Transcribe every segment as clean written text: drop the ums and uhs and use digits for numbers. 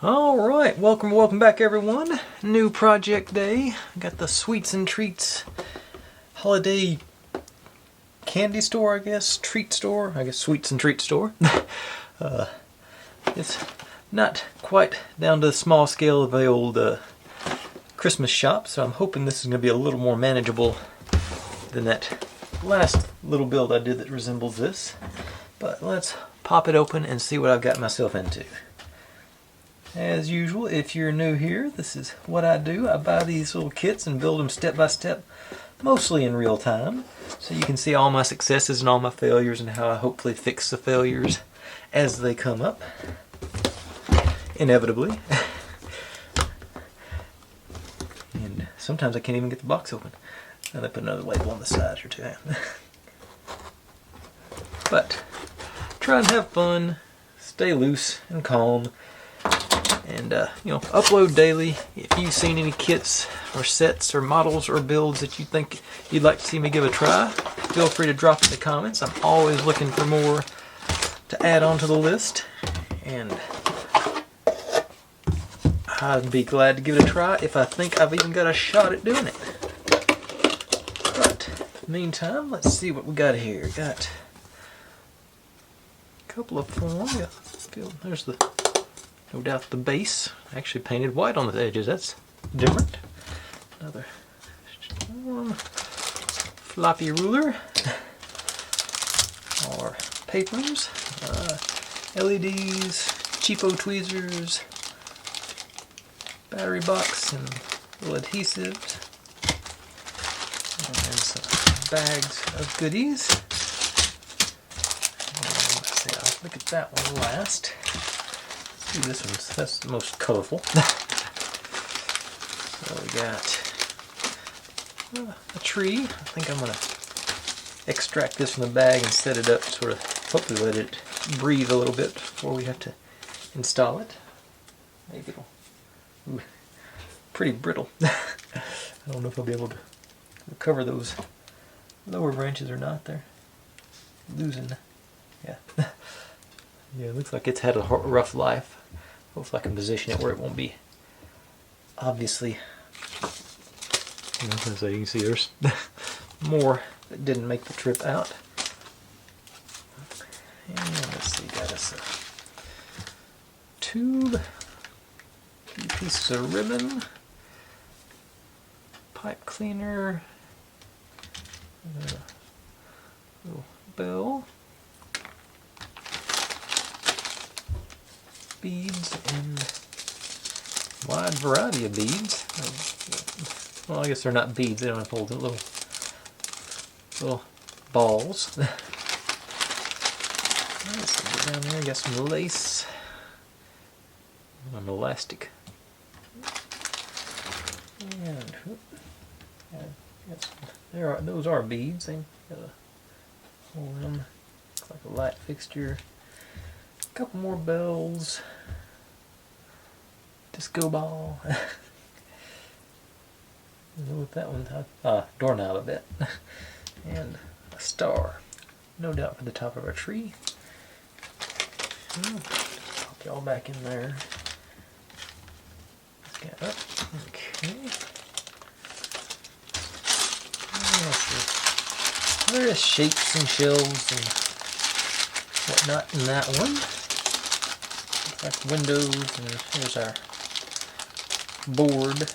Alright, welcome back everyone. New project day. Got the Sweets and Treats holiday candy store, I guess. Treat store. I guess Sweets and Treat store. It's not quite down to the small scale of the old Christmas shop, so I'm hoping this is going to be a little more manageable than that last little build I did that resembles this. But let's pop it open and see what I've got myself into. As usual, if you're new here, this is what I do. I buy these little kits and build them step by step, mostly in real time, so you can see all my successes and all my failures and how I hopefully fix the failures as they come up, inevitably. And sometimes I can't even get the box open. And I put another label on the side or two. But try and have fun, stay loose and calm. And, upload daily. If you've seen any kits or sets or models or builds that you think you'd like to see me give a try, feel free to drop in the comments. I'm always looking for more to add onto the list. And I'd be glad to give it a try if I think I've even got a shot at doing it. But, meantime, let's see what we got here. Got a couple of forms. Yeah, there's the... No doubt the base, actually painted white on the edges. That's different. Another warm floppy ruler. Or papers, LEDs, cheapo tweezers, battery box, and little adhesives. And then some bags of goodies. And let's see, I'll look at that one last. This one's, that's the most colorful. So we got a tree. I think I'm going to extract this from the bag and set it up, sort of hopefully let it breathe a little bit before we have to install it. Maybe it'll... Ooh, pretty brittle. I don't know if I'll be able to recover those lower branches or not. They're losing. Yeah. Yeah, it looks like it's had a rough life. Hopefully I can position it where it won't be obviously. So you can see there's more that didn't make the trip out. And let's see, got us a tube, a few pieces of ribbon, pipe cleaner, a little bell, beads, and a wide variety of beads. Well, I guess they're not beads, they don't have holes, little balls. Let's get down there, got some lace, an elastic, and those are beads. They got a hole in them, looks like a light fixture. A couple more bells, disco ball. I don't know what that one, doorknob, I bet. And a star, no doubt for the top of our tree. Pop y'all back in there. Let's get up. Okay. Various shapes and shells and whatnot in that one. Like windows, and here's our board. Let's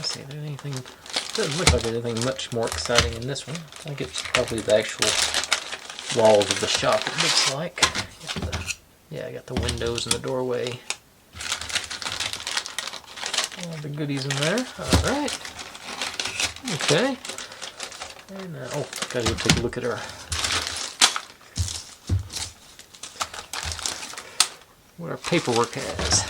see if there's anything. Doesn't look like there's anything much more exciting in this one. I think it's probably the actual walls of the shop, it looks like. Yeah, I got the windows and the doorway. All the goodies in there. Alright. Okay. And gotta go take a look at what our paperwork has.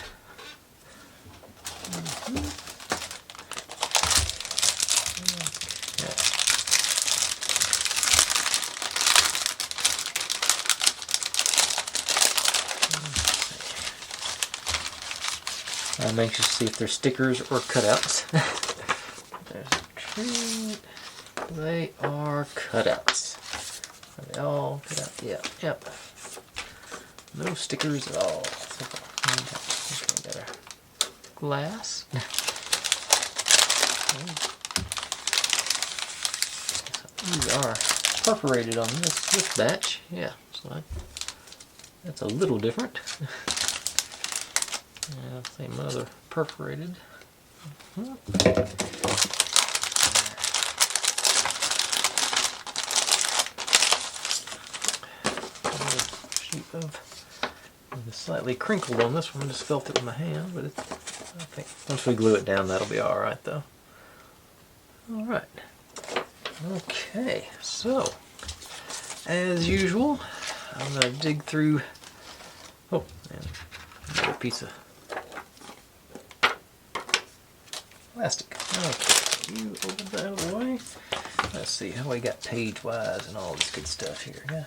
I'm anxious to see if there's stickers or cutouts. There's They are cutouts. Are they all cut out? Yeah, yep. No stickers at all. Okay, got our glass. These are perforated on this batch. Yeah, so that's a little different. Yeah, same other perforated. Sheet of slightly crinkled on this one. Just felt it with my hand, but I think once we glue it down, that'll be all right, though. All right. Okay, so as usual, I'm gonna dig through. Oh, and another piece of plastic. Okay, you open that out of the way. Let's see how we got page-wise and all this good stuff here. Yeah,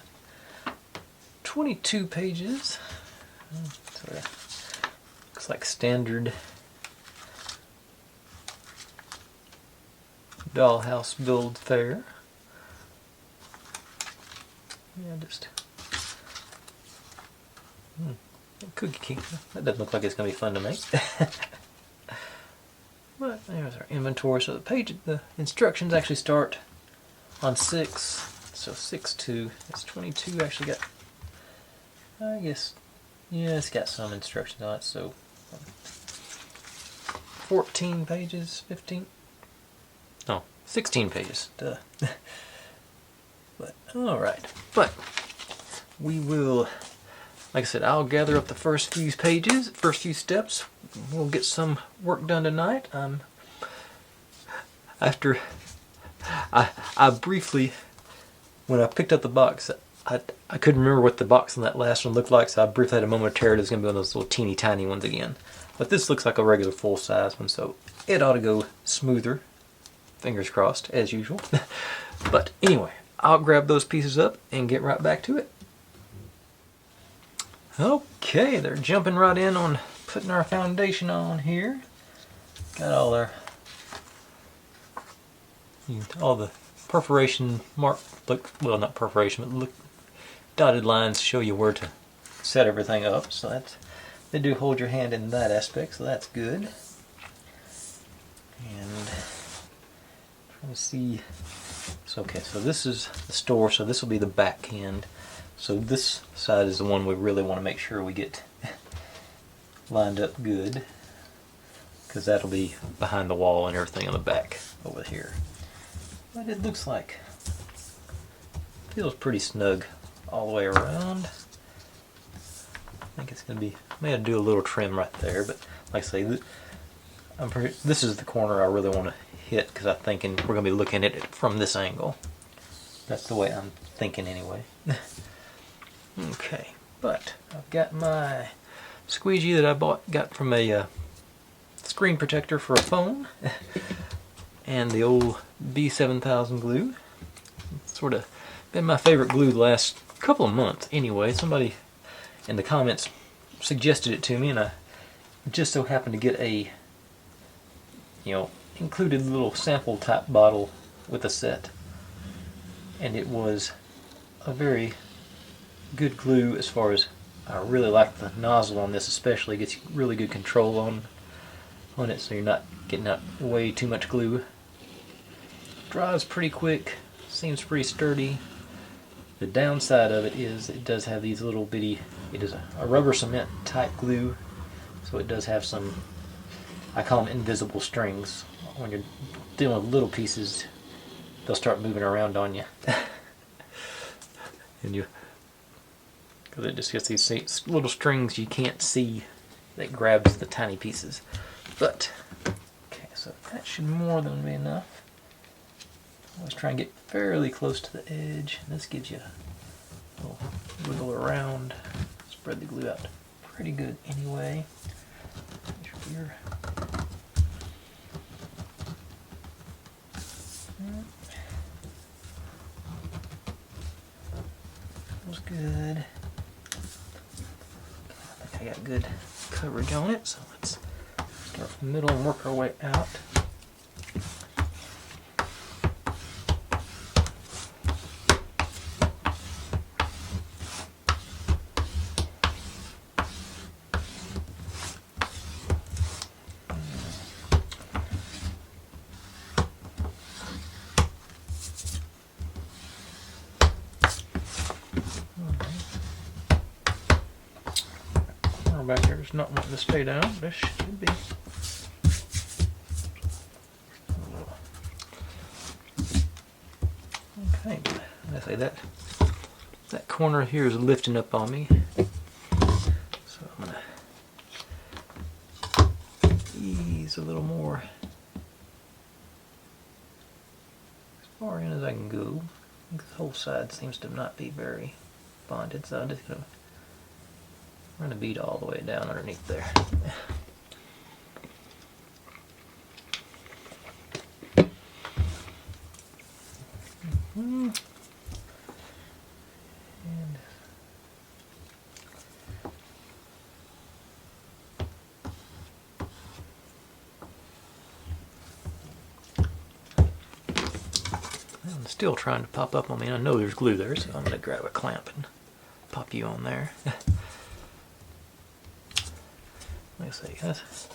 22 pages. So looks like standard dollhouse build fare. Yeah, just cookie cake. That doesn't look like it's going to be fun to make. But there's our inventory. So the instructions actually start on 6. So 6-2. It's 22. Actually got, I guess, yeah, it's got some instructions on it. So 14 pages, 15. Oh, 16 pages. Duh. But all right. But we will. Like I said, I'll gather up the first few pages, first few steps. We'll get some work done tonight. After I briefly, when I picked up the box, I couldn't remember what the box on that last one looked like, so I briefly had a moment of terror that it was going to be one of those little teeny tiny ones again. But this looks like a regular full size one, so it ought to go smoother. Fingers crossed, as usual. But anyway, I'll grab those pieces up and get right back to it. Okay, they're jumping right in on putting our foundation on here. Got all the perforation mark, well, not perforation, but look, dotted lines show you where to set everything up. So they do hold your hand in that aspect, so that's good. And trying to see. So okay, so this is the store, so this will be the back hand. So this side is the one we really want to make sure we get lined up good, because that'll be behind the wall and everything on the back over here. But it looks like, feels pretty snug all the way around. I think it's going to be, may have to do a little trim right there, but like I say, this is the corner I really want to hit, because I'm thinking we're going to be looking at it from this angle. That's the way I'm thinking anyway. Okay, but I've got my squeegee that I got from a screen protector for a phone, and the old B7000 glue. It's sort of been my favorite glue the last couple of months anyway. Somebody in the comments suggested it to me, and I just so happened to get a, included little sample type bottle with a set, and it was a very good glue. As far as, I really like the nozzle on this, especially gets really good control on it, so you're not getting out way too much glue. Dries pretty quick, seems pretty sturdy. The downside of it is it does have these little bitty, it is a rubber cement type glue, so it does have some, I call them invisible strings. When you're dealing with little pieces, they'll start moving around on you. And because it just gets these little strings you can't see that grabs the tiny pieces. But, okay, so that should more than be enough. Always try and get fairly close to the edge. This gives you a little wiggle around. Spread the glue out pretty good anyway. Here. Feels good. I think I got good coverage on it, so let's start from the middle and work our way out. It's not wanting to stay down, but it should be. Okay, I say that corner here is lifting up on me, so I'm gonna ease a little more as far in as I can go. This whole side seems to not be very bonded, so I'm just gonna run a bead all the way down underneath there. And I'm still trying to pop up on me. I know there's glue there, so I'm going to grab a clamp and pop you on there. Let me see, guys.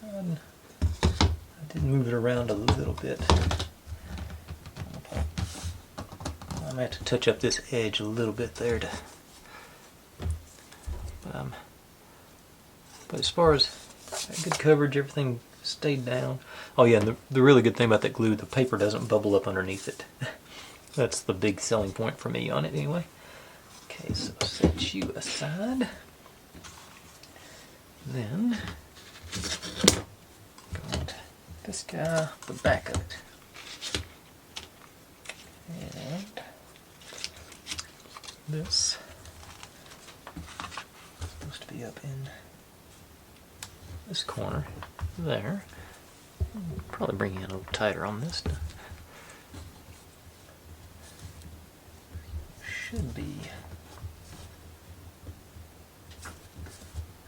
I did move it around a little bit. I might have to touch up this edge a little bit there to. But as far as good coverage, everything stayed down. Oh yeah, and the really good thing about that glue, the paper doesn't bubble up underneath it. That's the big selling point for me on it anyway. Okay, so set you aside. Then go on to this guy, the back of it. And this is supposed to be up in this corner there. Probably bring it a little tighter on this. Should be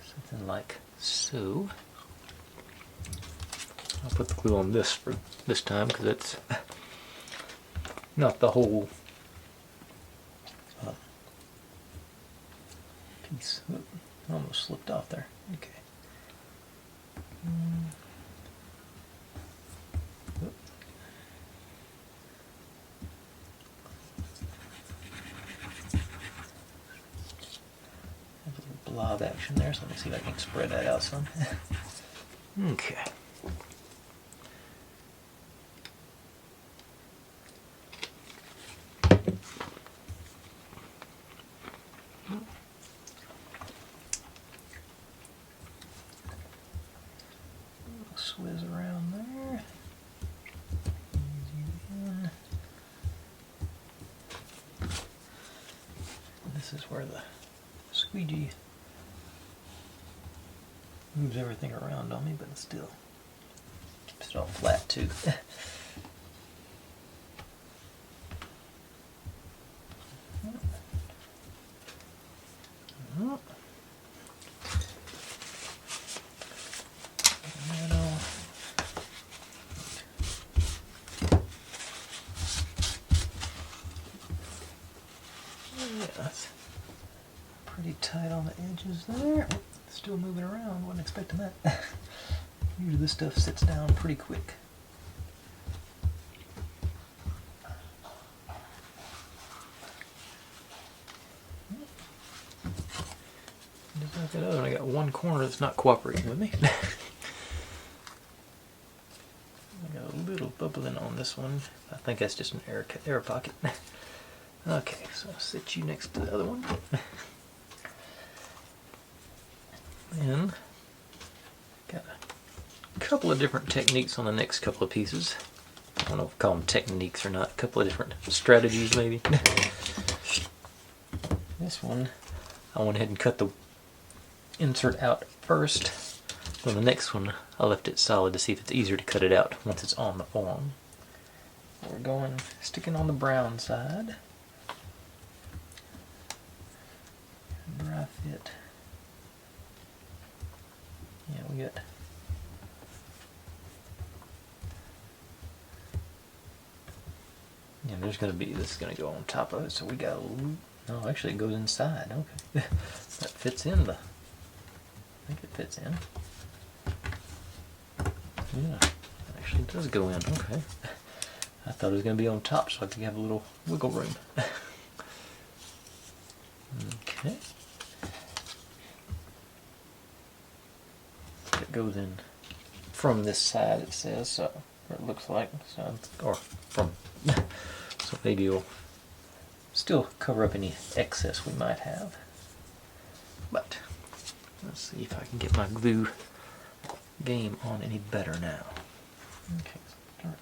something like so. I'll put the glue on this for this time because it's not the whole piece. Oop, almost slipped off there. Okay. Blob action there, so let me see if I can spread that out some. Okay. Swizz around there. This is where the squeegee moves everything around on me, but it still keeps it all flat too. That's pretty tight on the edges there. Still moving around, wasn't expecting that. Usually this stuff sits down pretty quick. Just like that other one, I got one corner that's not cooperating with me. I got a little bubbling on this one. I think that's just an air pocket. Okay, so I'll sit you next to the other one. Then, got a couple of different techniques on the next couple of pieces. I don't know if I call them techniques or not. A couple of different strategies, maybe. This one, I went ahead and cut the insert out first. Then the next one, I left it solid to see if it's easier to cut it out once it's on the form. We're sticking on the brown side. Dry fit. Yeah, we got there's gonna be, this is gonna go on top of it, so we got a loop. No, actually it goes inside. Okay. That fits in I think it fits in. Yeah, it actually does go in. Okay. I thought it was gonna be on top so I could have a little wiggle room. Okay. goes in from this side, it says, so, or it looks like, so, or from, so maybe it'll still cover up any excess we might have. But let's see if I can get my glue game on any better now. Okay, start.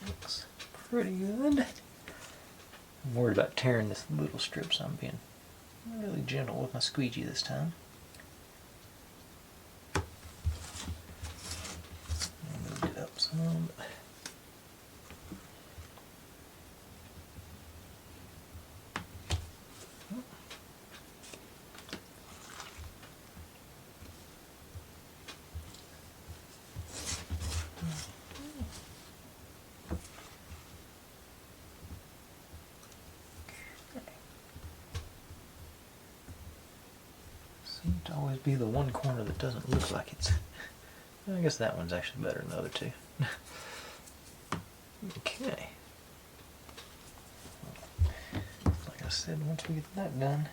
Looks pretty good. I'm worried about tearing this little strip, so I'm being really gentle with my squeegee this time. Moved it up some. Seems to always be the one corner that doesn't look like it's... I guess that one's actually better than the other two. Okay. Like I said, once we get that done,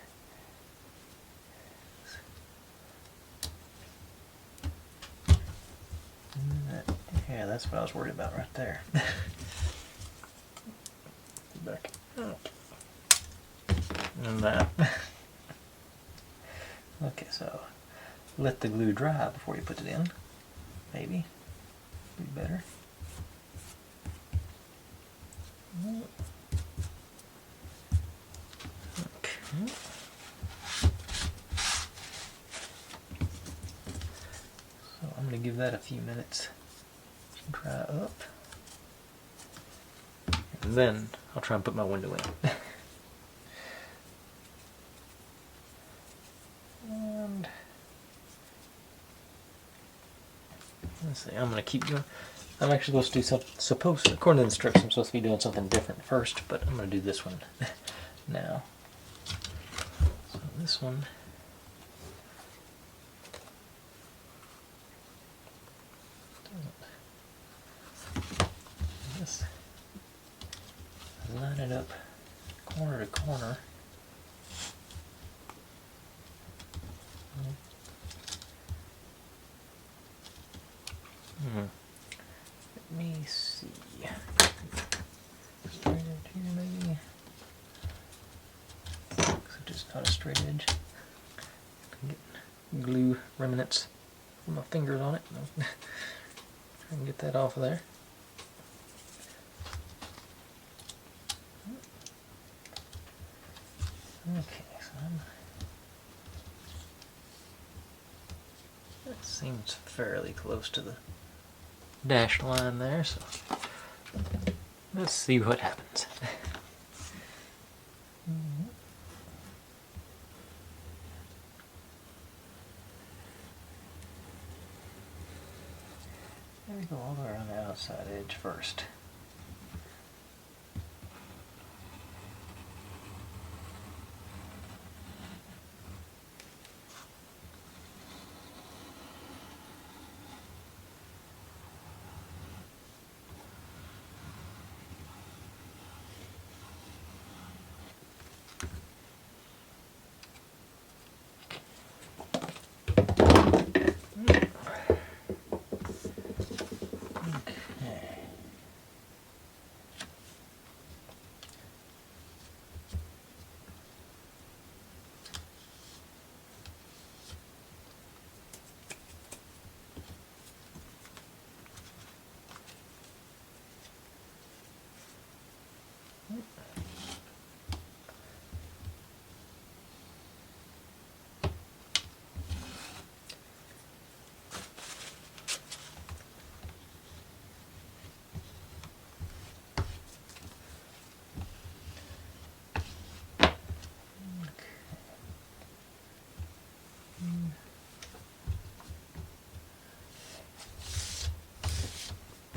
yeah, that's what I was worried about right there. Back up. And that. Okay, so let the glue dry before you put it in. Maybe. Be better. Okay. So I'm going to give that a few minutes to dry up. And then I'll try and put my window in. And let's see, I'm going to keep going. I'm actually supposed to do something, according to the instructions, I'm supposed to be doing something different first, but I'm going to do this one now. So this one, just line it up corner to corner. Let me see. Straight edge here, maybe. So just not a straight edge. Get glue remnants from my fingers on it. Try and get that off of there. Okay, so that seems fairly close to the dashed line there, so let's see what happens. Let me go all the way around the outside edge first.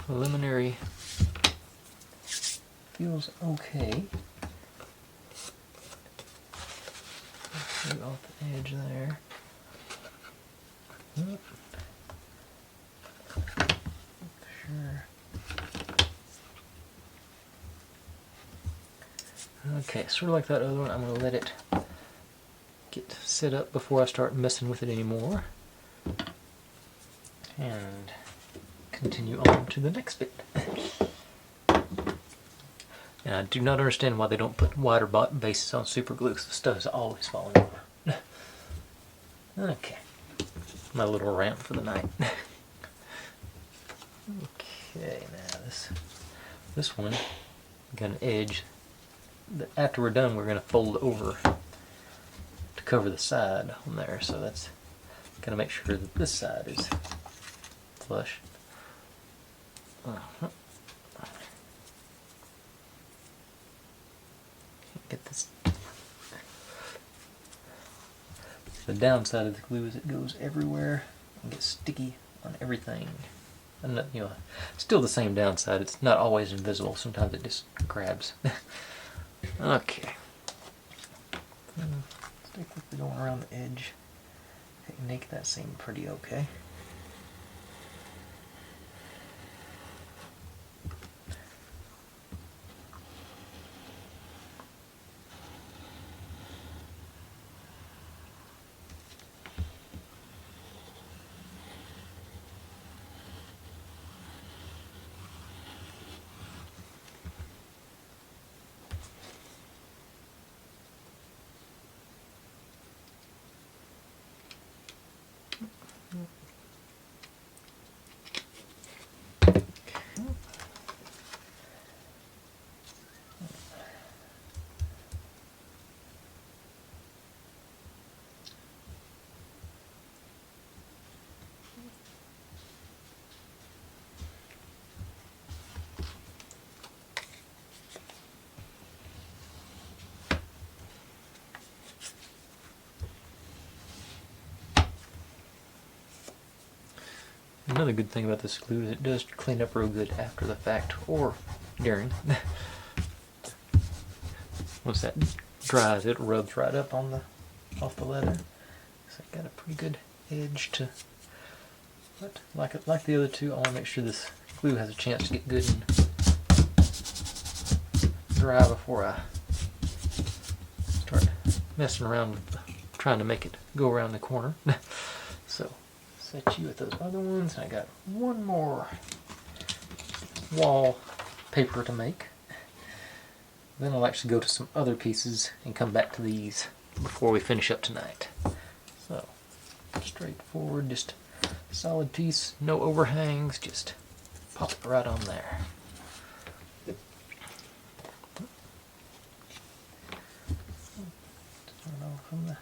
Preliminary feels okay. Get off the edge there. Sure. Okay, sort of like that other one, I'm going to let it get set up before I start messing with it anymore. And continue on to the next bit. And I do not understand why they don't put wider bases on super glue, because the stuff is always falling over. Okay, my little rant for the night. Okay, now this one got an edge that after we're done we're going to fold over to cover the side on there, so that's going to make sure that this side is flush. Get this. The downside of the glue is it goes everywhere and gets sticky on everything. And you know, still the same downside. It's not always invisible. Sometimes it just grabs. Okay. Stick with the going around the edge. Make that seem pretty okay. Another good thing about this glue is it does clean up real good after the fact, or during. Once that dries, it rubs right up on off the leather. So I got a pretty good edge to. But like the other two, I want to make sure this glue has a chance to get good and dry before I start messing around with trying to make it go around the corner. So set you with those other ones. I got one more wall paper to make. Then I'll actually go to some other pieces and come back to these before we finish up tonight. So straightforward, just solid piece, no overhangs, just pop it right on there. Turn it over from the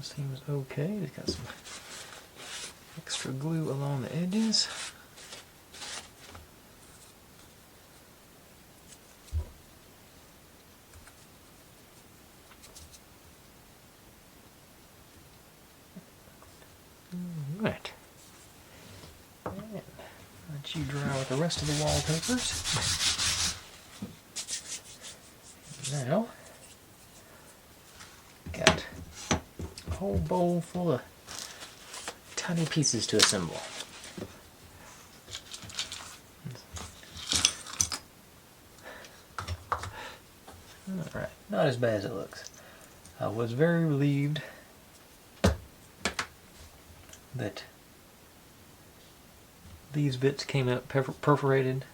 seems okay. It's got some extra glue along the edges. Alright. And let you dry with the rest of the wallpapers. Now, got a whole bowl full of tiny pieces to assemble. Alright, not as bad as it looks. I was very relieved that these bits came out perforated,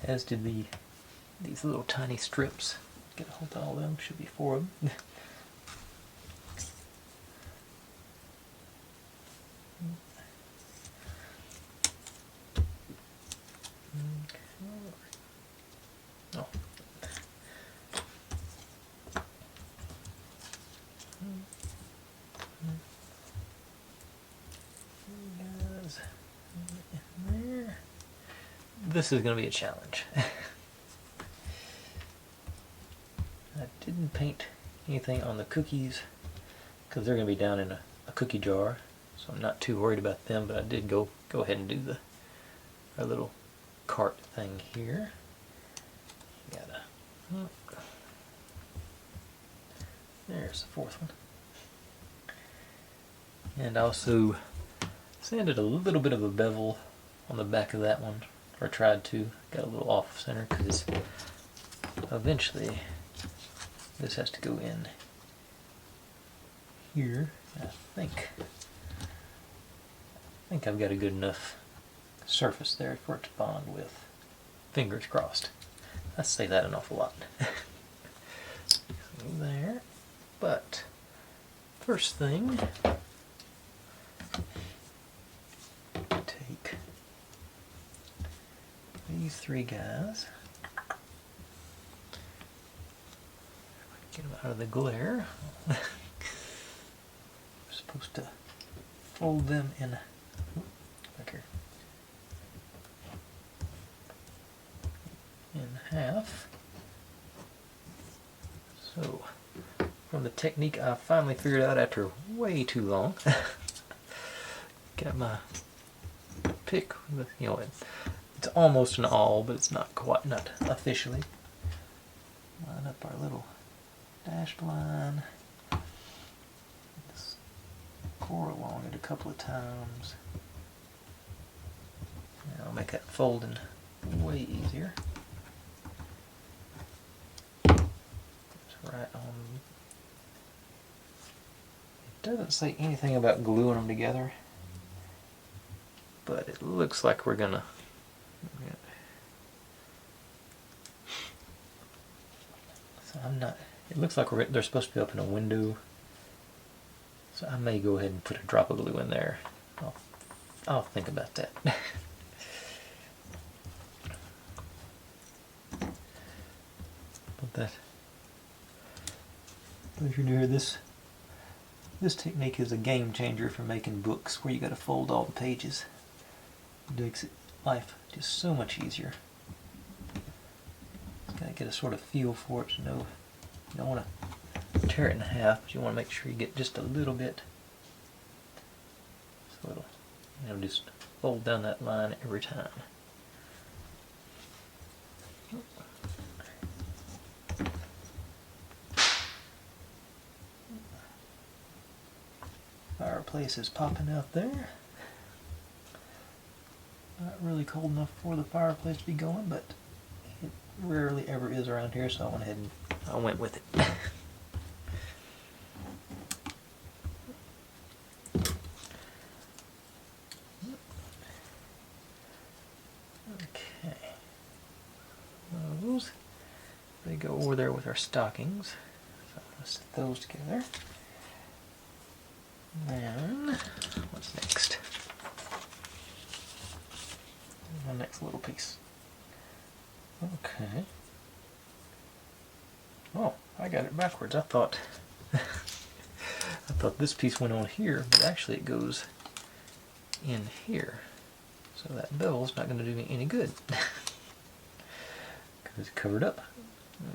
as did these little tiny strips. Get a hold of all of them, should be 4 of them. Oh. There. This is going to be a challenge. I didn't paint anything on the cookies because they're going to be down in a cookie jar, so I'm not too worried about them, but I did go ahead and do our little cart thing here. There's the 4th one. And also sanded a little bit of a bevel on the back of that one, or tried to. Got a little off center because eventually this has to go in here. I think I've got a good enough surface there for it to bond with. Fingers crossed. I say that an awful lot. There. But first thing, take these 3 guys, get them out of the glare. We're supposed to fold them in back here in half. So, from the technique I finally figured out after way too long, got my pick. You know, it's almost an awl, but it's not quite, not officially. Line up our little dashed line. Just core along it a couple of times. And I'll make that folding way easier. Right on. It doesn't say anything about gluing them together, but it looks like we're gonna. So I'm not. It looks like they're supposed to be up in a window, so I may go ahead and put a drop of glue in there. I'll think about that. But that. If you're new here, this technique is a game changer for making books where you got to fold all the pages. It makes life just so much easier. You got to get a sort of feel for it to know you don't want to tear it in half, but you want to make sure you get just a little bit. So it'll, just fold down that line every time. Fireplace is popping out there. Not really cold enough for the fireplace to be going, but it rarely ever is around here, so I went ahead and I went with it. Okay. Those, they go over there with our stockings. So I'm going to set those together. Then, what's next? My next little piece. Okay. Oh, I got it backwards. I thought I thought this piece went on here, but actually it goes in here. So that bevel's not going to do me any good. Because it's covered up.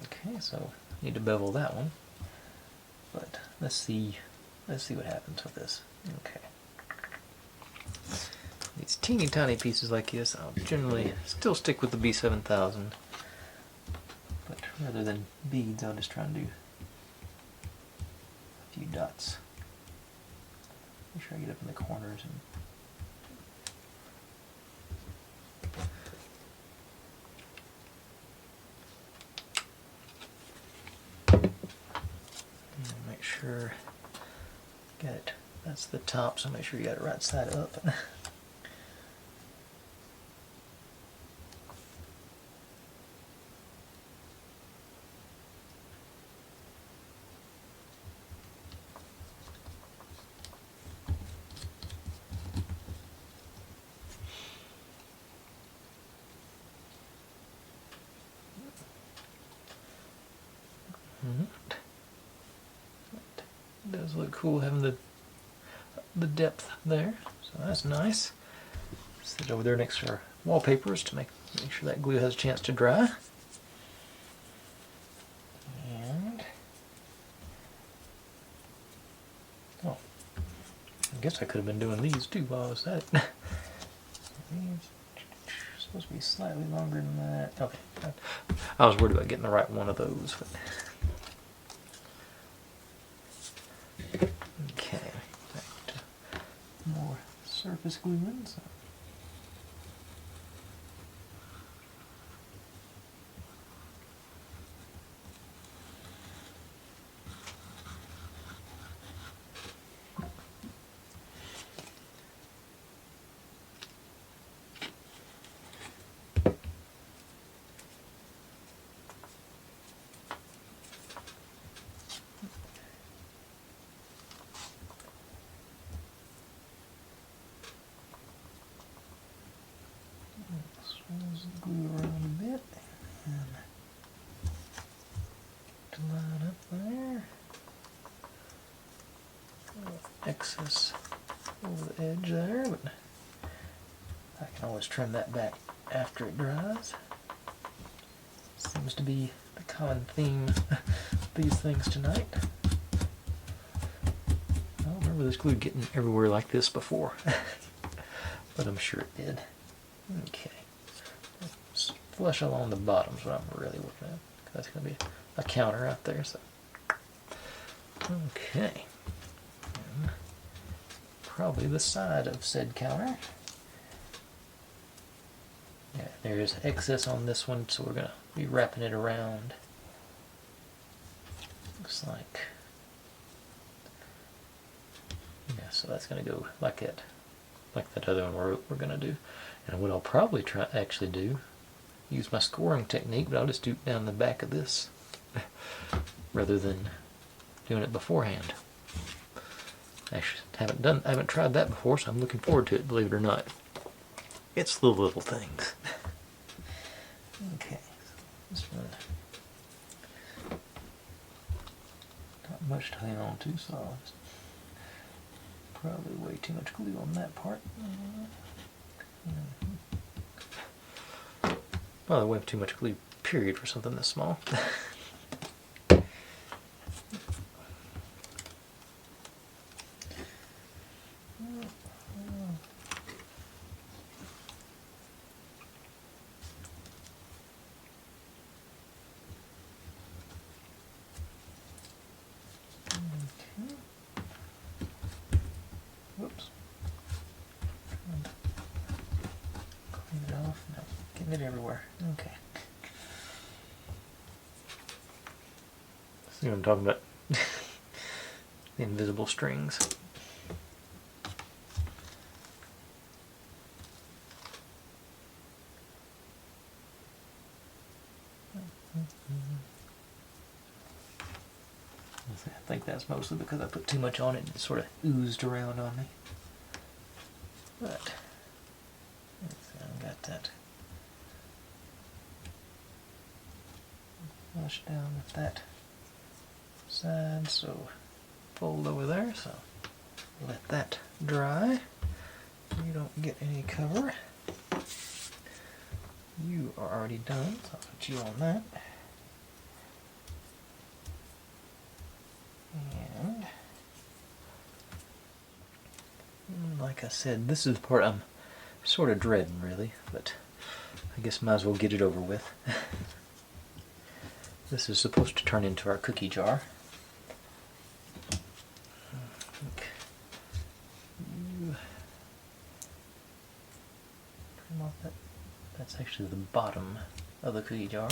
Okay, so I need to bevel that one. But let's see what happens with this. Okay. These teeny tiny pieces like this, I'll generally still stick with the B7000. But rather than beads, I'll just try and do a few dots. Make sure I get up in the corners and make sure got it. That's the top, so make sure you got it right side up. It does look cool having the depth there, so that's nice. Sit over there next to our wallpapers to make sure that glue has a chance to dry. And oh, I guess I could have been doing these too while I was at it. These supposed to be slightly longer than that. Okay, I was worried about getting the right one of those. But okay, back to more surface gluing. So. Swirls the glue around a bit and to line up there. Excess over the edge there, but I can always trim that back after it dries. Seems to be the common theme of these things tonight. I don't remember this glue getting everywhere like this before, but I'm sure it did. Okay. Flush along the bottom is what I'm really working at. That's going to be a counter out there. So, okay. And probably the side of said counter. Yeah, there's excess on this one, so we're going to be wrapping it around. Looks like. Yeah, so that's going to go like it, like that other one we're going to do. And what I'll probably actually do, use my scoring technique, but I'll just do it down the back of this rather than doing it beforehand. Actually, I haven't tried that before, so I'm looking forward to it, believe it or not. It's the little things. Okay, so this one not much to hang on to, so I'll probably way too much glue on that part. Well, we have too much glue, period, for something this small. Okay. Whoops. Clean it off. No, getting it everywhere. Okay. See what I'm talking about? The invisible strings. I think that's mostly because I put too much on it and it sort of oozed around on me. But I got that flush down with that side, so fold over there, so let that dry. You don't get any cover. You are already done, so I'll put you on that. And like I said, this is the part I'm sort of dreading, really, but I guess might as well get it over with. This is supposed to turn into our cookie jar. That's actually the bottom of the cookie jar.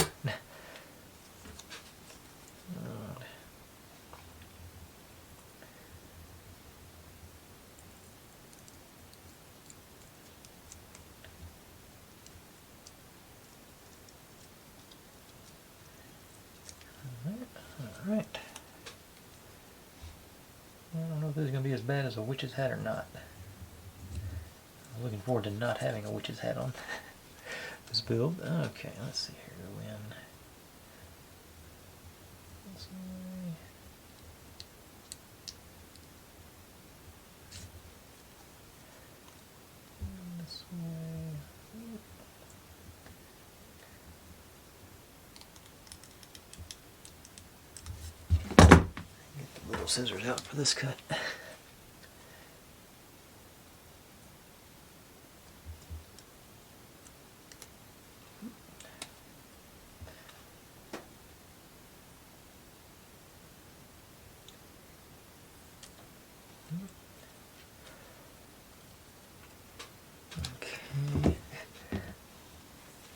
Alright. I don't know if this is going to be as bad as a witch's hat or not. I'm looking forward to not having a witch's hat on this build. Okay, let's see here. When this way. This way. Get the little scissors out for this cut.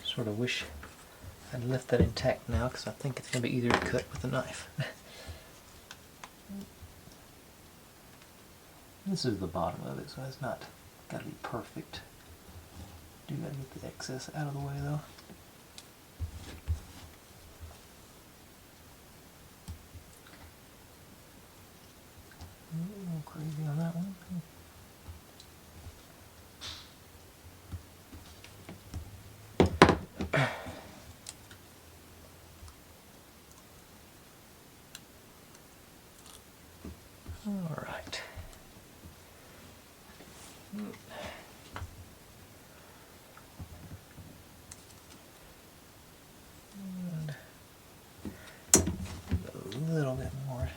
Sort of wish I'd left that intact now, because I think it's going to be easier to cut with a knife. This is the bottom of it, so it's not got to be perfect. Do got to get the excess out of the way, though. A little crazy on that one. Alright. And a little bit more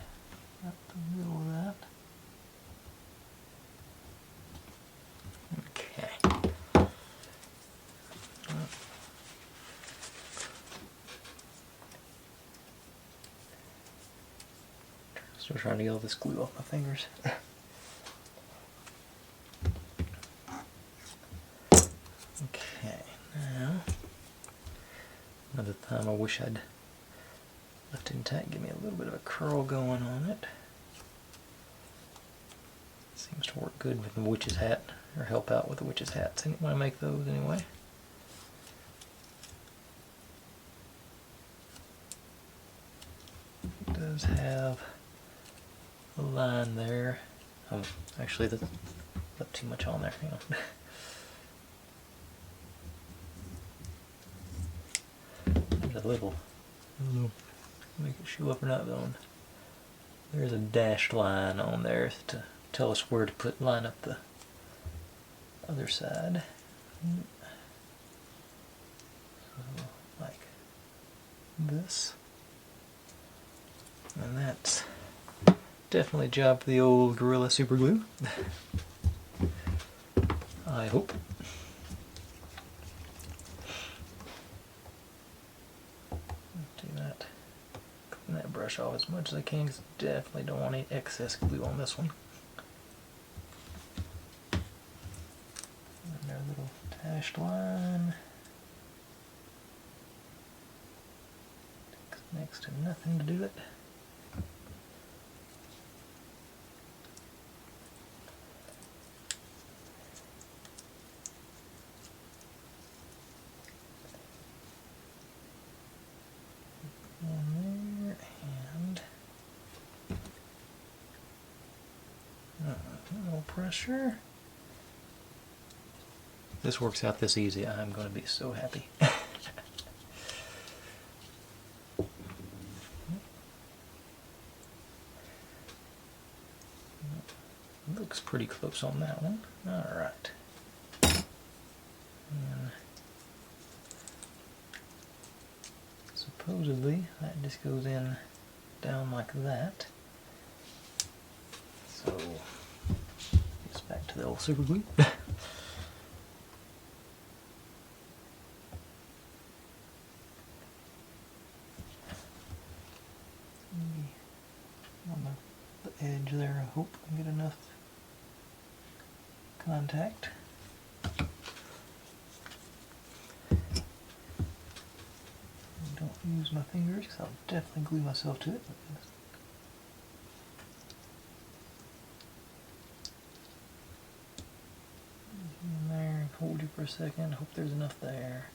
up the middle of that. Okay. Still trying to get all this glue off my fingers. Okay, now another time I wish I'd left it intact. Give me a little bit of a curl going on it. Seems to work good with the witch's hat, or help out with the witch's hats when I make those anyway. It does have a line there. Actually, that's left too much on there. Hang on. There's a little, I don't know, make it show up or not, though. There's a dashed line on there to tell us where to line up the other side. So, like this. And that's definitely a job for the old Gorilla Super Glue. I hope. Do that. Clean that brush off as much as I can, because I definitely don't want any excess glue on this one. And our little dashed line. Takes next to nothing to do it. Pressure. If this works out this easy, I'm going to be so happy. looks pretty close on that one. Alright. And supposedly that just goes in down like that. So it's back to the old super glue. On the edge there, I hope I get enough contact. Don't use my fingers because I'll definitely glue myself to it. In there, hold you for a second, hope there's enough there.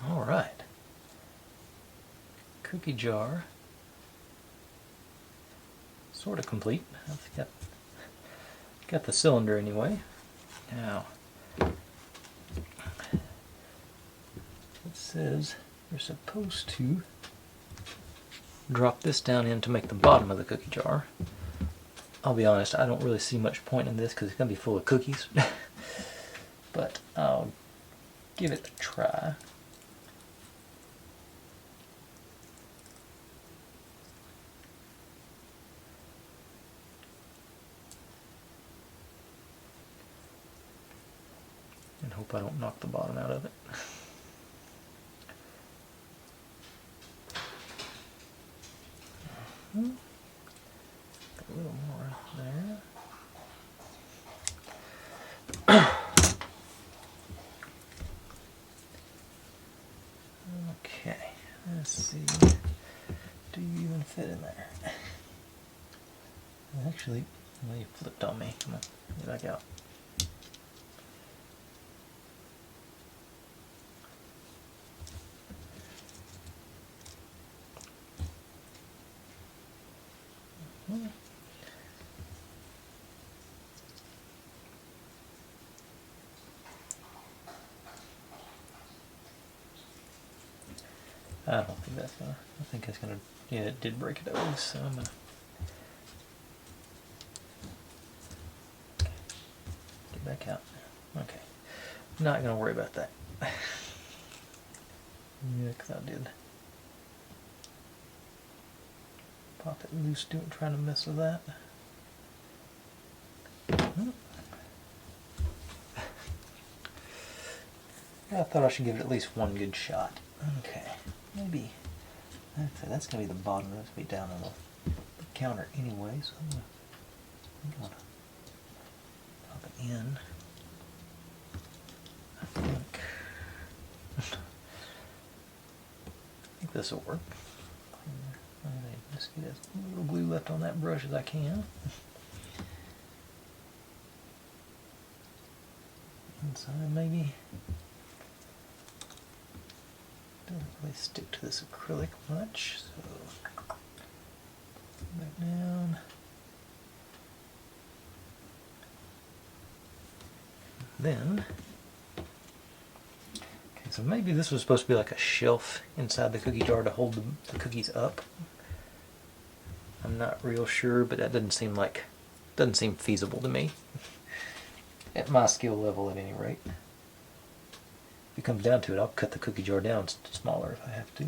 Alright. Cookie jar. Sort of complete. I've got the cylinder anyway. Now, it says you're supposed to drop this down in to make the bottom of the cookie jar. I'll be honest, I don't really see much point in this because it's going to be full of cookies. But I'll give it a try. And hope I don't knock the bottom out of it. A little more there. Okay, let's see. Do you even fit in there? Actually, well, you flipped on me. Come on, get back out. I don't think that's gonna, I think it's gonna, yeah, it did break it at least, so I'm gonna get back out. Okay, not gonna worry about that. Yeah, because I did pop it loose, trying to mess with that. I thought I should give it at least one good shot. Okay, maybe that's going to be the bottom. That's going to be down on the counter anyway, so I'm going to pop it in. I think this will work. Just get as little glue left on that brush as I can. Inside maybe. Doesn't really stick to this acrylic much, so back down. Then, okay, so maybe this was supposed to be like a shelf inside the cookie jar to hold the cookies up. I'm not real sure, but that doesn't seem feasible to me. At my skill level, at any rate. If it comes down to it, I'll cut the cookie jar down smaller if I have to.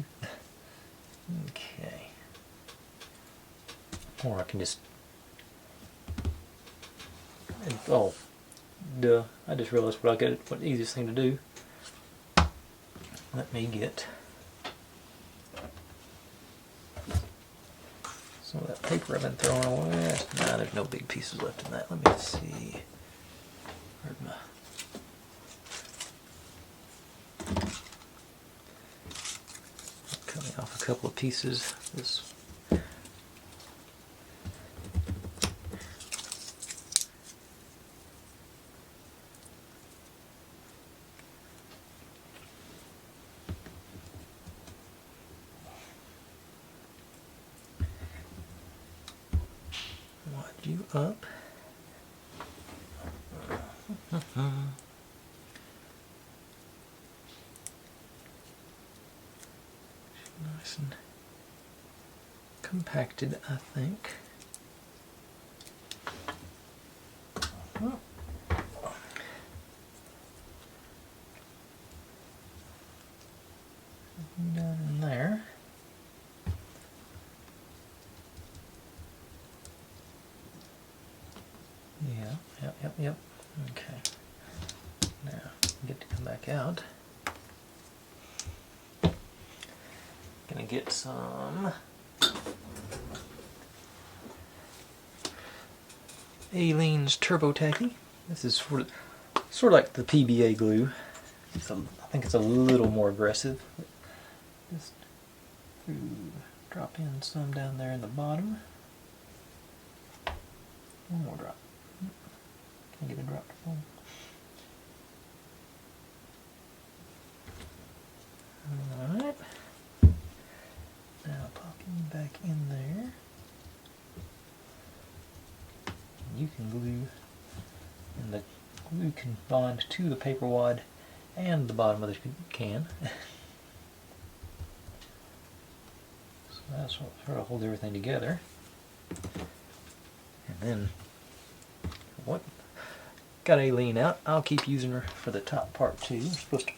Okay. Or I can just... Oh, duh. I just realized what the easiest thing to do. Let me get some of that paper I've been throwing away. Nah, there's no big pieces left in that. Let me see. Where'd my... Cutting off a couple of pieces. This. Wad you up. Nice and compacted, I think. Down in there. Yep. Okay. Now, get to come back out. Gonna get some Aleene's Turbo Tacky. This is sort of like the PBA glue. I think it's a little more aggressive. Just drop in some down there in the bottom. One more drop. Can I get a drop to fall? Alright. Now popping back in there. You can glue, and the glue can bond to the paper wad and the bottom of the can. So that's what sort of holds everything together. And then, what? Got Aileen out. I'll keep using her for the top part too. We're supposed to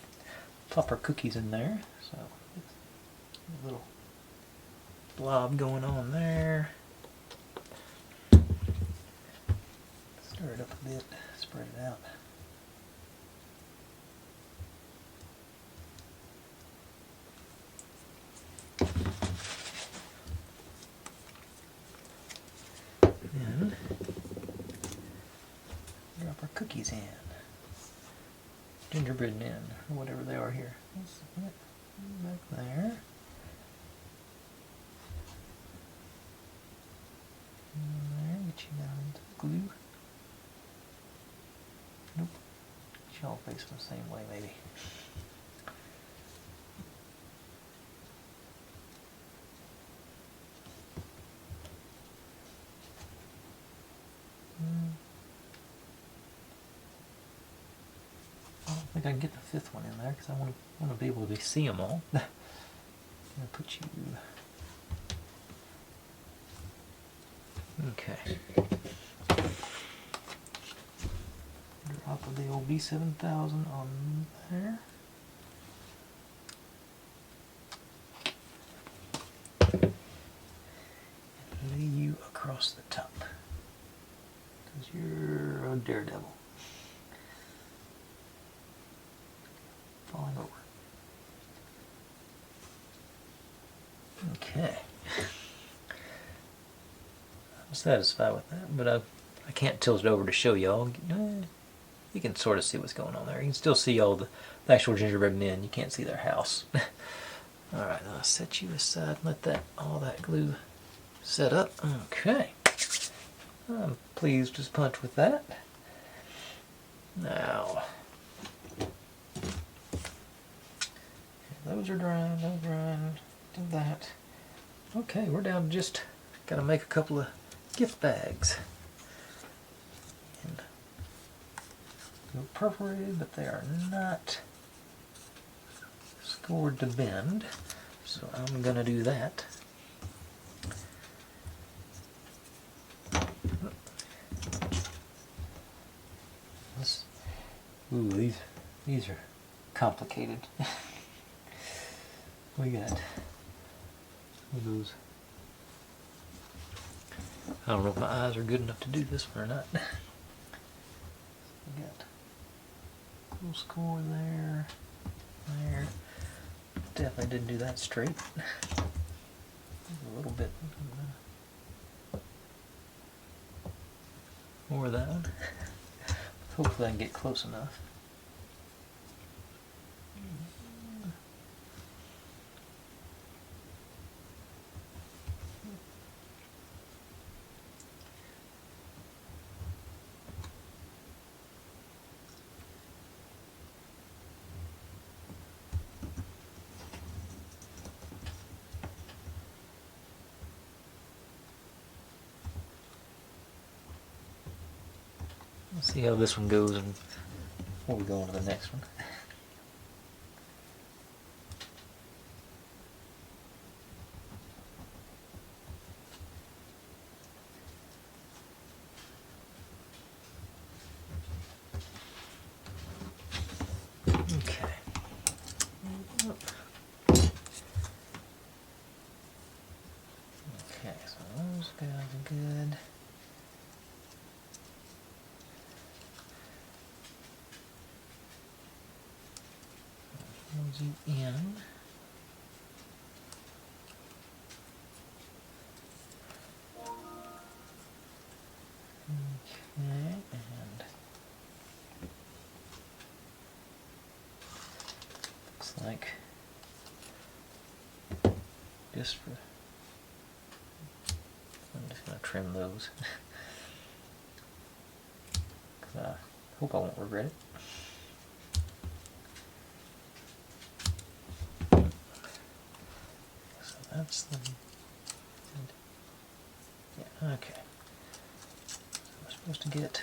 pop our cookies in there, so a little blob going on there. Stir it up a bit, spread it out. Then drop our cookies in. Gingerbread in, or whatever they are here. Back there. There, get you down into the glue. Nope. Get you all facing the same way, maybe. I don't think I can get the fifth one in there because I want to be able to see them all. I'm gonna put you. Okay. Drop of the old B7000 on there. And lay you across the top. Because you're a daredevil. Falling over. Okay. I'm satisfied with that, but I can't tilt it over to show y'all. You can sort of see what's going on there. You can still see all the actual gingerbread men. You can't see their house. Alright, I'll set you aside and let all that glue set up. Okay. I'm pleased as punch with that. Now, those are drying, do that. Okay, we're down to just gotta make a couple of gift bags. And they're perforated, but they are not scored to bend. So I'm gonna do that. Ooh, these are complicated. We got those. I don't know if my eyes are good enough to do this one or not. We got a little score there, there. Definitely didn't do that straight. A little bit more of that one. Hopefully I can get close enough. Let's see how this one goes before we go on to the next one. Close you in. Okay, and looks like just for, I'm just going to trim those. Cause I hope I won't regret it. So that's the, yeah, okay. So we're supposed to get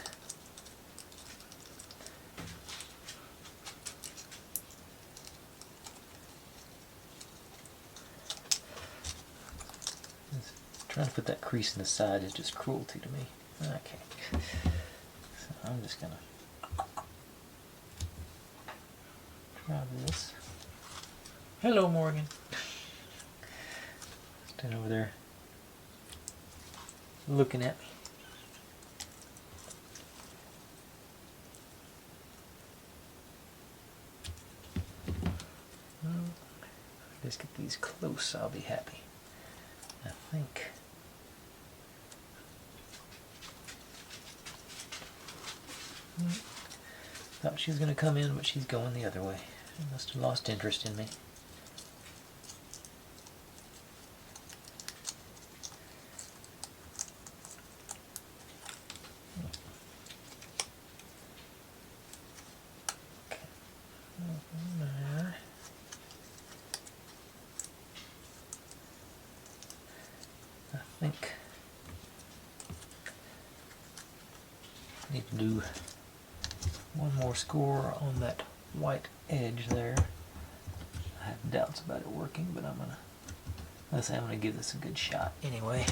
trying to put that crease in the side is just cruelty to me. Okay. So I'm just gonna try this. Hello, Morgan. Stand over there looking at me. Just get these close, I'll be happy. I think. Thought she was going to come in, but she's going the other way. She must have lost interest in me. Okay. There. I think I need to do one more score on that white edge there. I have doubts about it working, but I'm gonna give this a good shot anyway.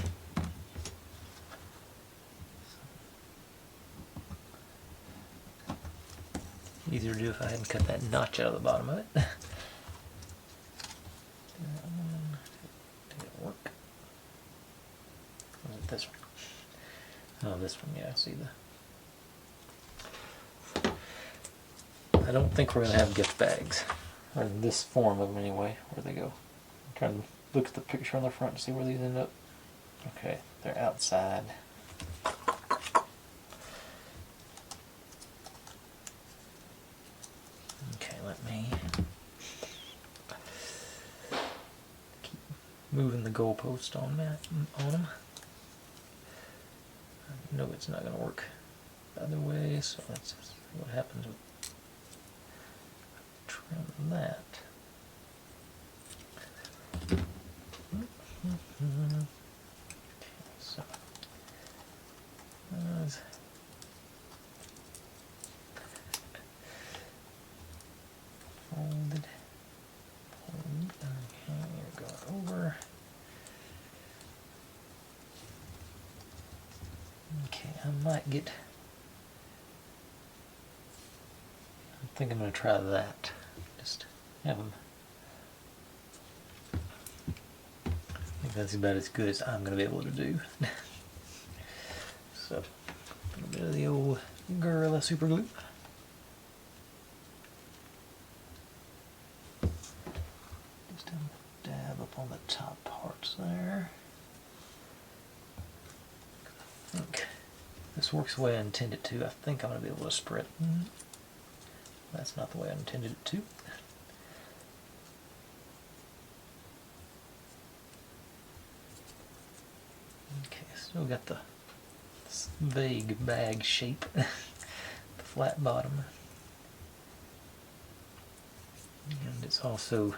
Easier to do if I hadn't cut that notch out of the bottom of it. Did it work? Or was it this one? Oh, this one, yeah, I see the. I don't think we're going to have gift bags, or in this form of them anyway. Where they go? I'm trying to look at the picture on the front and see where these end up. Okay, they're outside. Okay, let me keep moving the goalpost on them. I know it's not going to work the other way, so let's see what happens with trim that. Okay, so folded. Okay, you're going over. Okay, I might get. I think I'm going to try that. Just have them. I think that's about as good as I'm going to be able to do. So, a little bit of the old Gorilla Super Glue. Just a dab up on the top parts there. I think this works the way I intended it to. I think I'm going to be able to spread. That's not the way I intended it to. Okay, still got the vague bag shape, the flat bottom, and it's also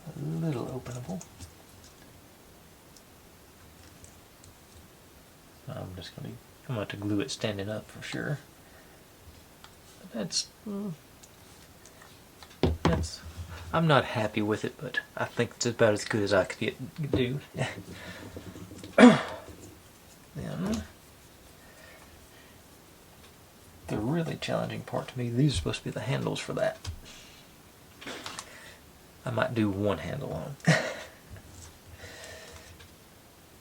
a little openable. I'm going to have to glue it standing up for sure. That's I'm not happy with it, but I think it's about as good as I could do. Then the really challenging part to me, these are supposed to be the handles for that. I might do one handle on them.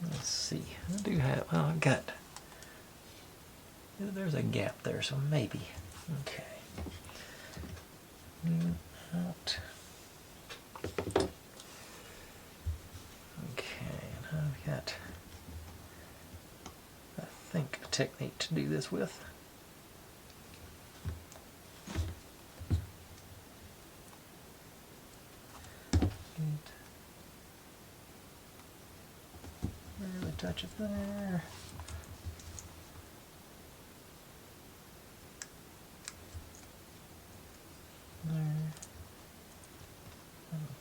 Let's see. I do have, well, I've got, there's a gap there, so maybe. Okay. technique to do this with. Barely touch it there. There.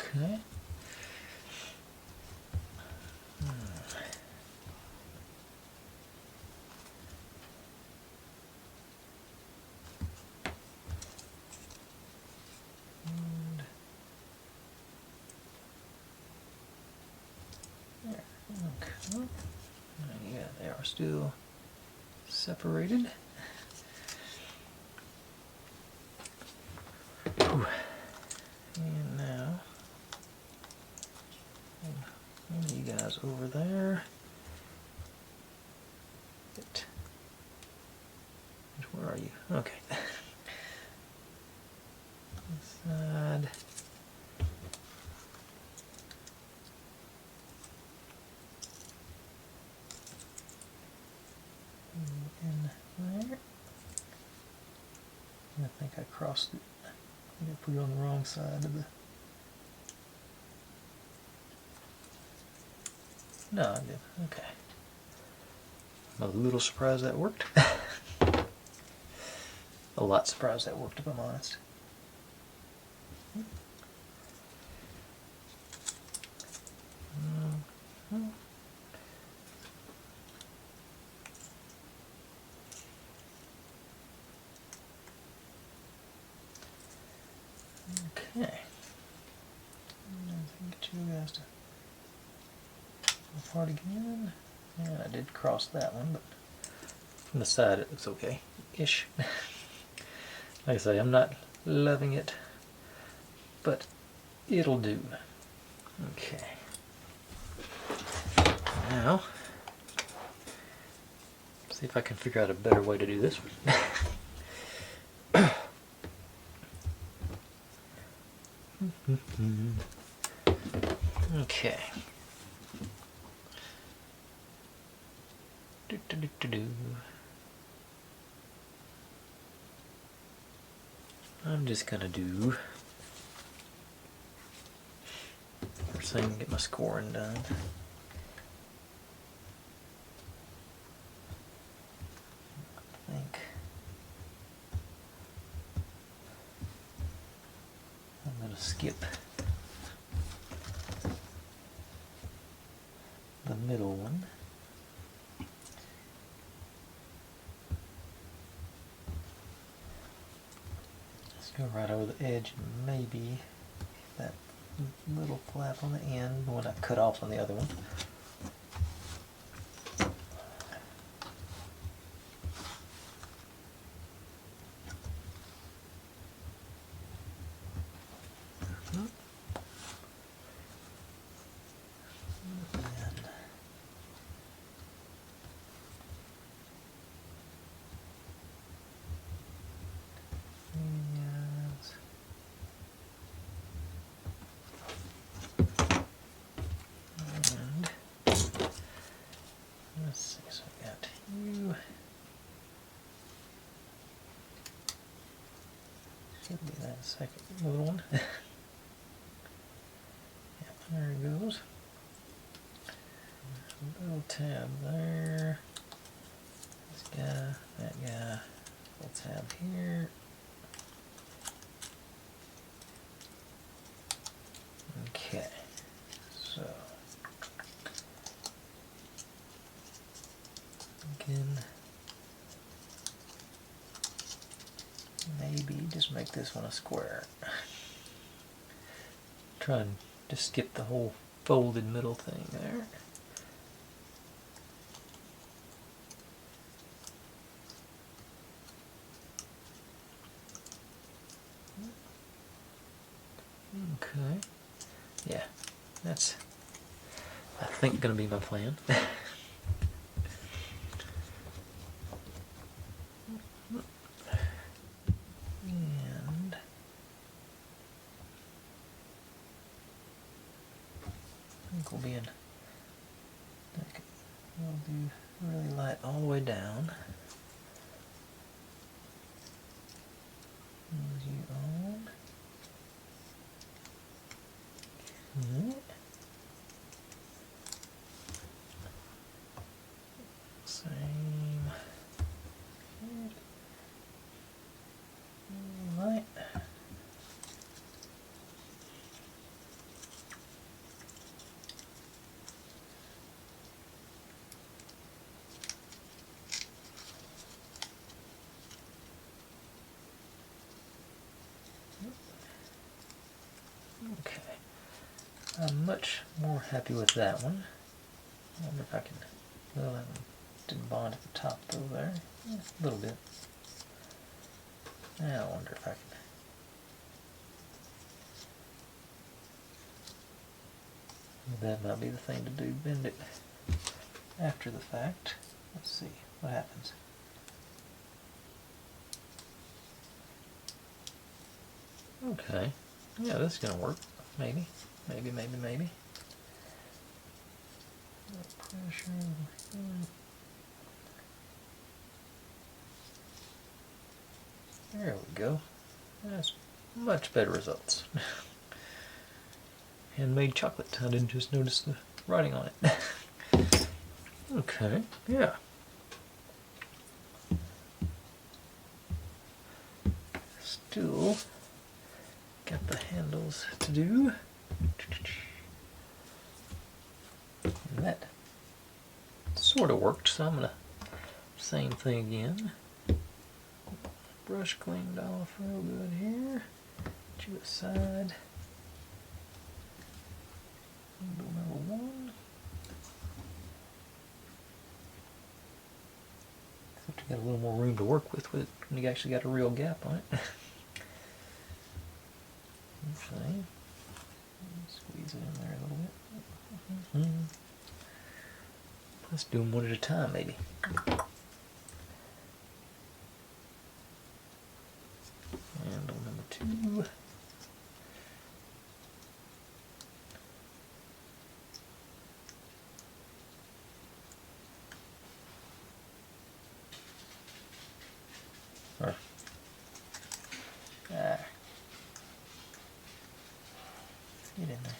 Okay. Okay. Yeah, they are still separated. Whew. And now, one of you guys over there. Where are you? Okay. This side. In there. I think I crossed it. I think I put it on the wrong side of the... No, I did. Okay. I'm a little surprised that worked. A lot surprised that worked, if I'm honest. Okay. Get you guys to go apart again. And I did cross that one, but from the side it looks okay-ish. Like I say, I'm not loving it, but it'll do. Okay. Now, see if I can figure out a better way to do this one. Okay. I'm just gonna do first thing, get my scoring done. I think I'm gonna skip the middle one. Go right over the edge and maybe that little flap on the end, the one I cut off on the other one. Should be that second little one. Yeah, there it goes. A little tab there. This guy, that guy, little tab here. Okay, so again, maybe just make this one a square. Try and just skip the whole folded middle thing there. Okay, yeah, that's, I think, gonna be my plan. And I think we'll be in. We'll do really light all the way down. Move you on. Okay. Same. Light. Okay, I'm much more happy with that one. I wonder if I can, well, that one didn't bond at the top though there, yeah, a little bit. Now I wonder if I can, that might be the thing to do, bend it after the fact. Let's see what happens. Okay, yeah, this is gonna work. Maybe. Pressure. There we go. That's much better results. Handmade chocolate. I didn't just notice the writing on it. Okay, yeah. Still got the handles to do. And that sort of worked, so I'm gonna same thing again. Brush cleaned off real good here. Put you aside. Handle number one. Except you got a little more room to work with it when you actually got a real gap on it. Okay. Squeeze it in there a little bit. Let's do them one at a time, maybe. Handle number two. Get in there.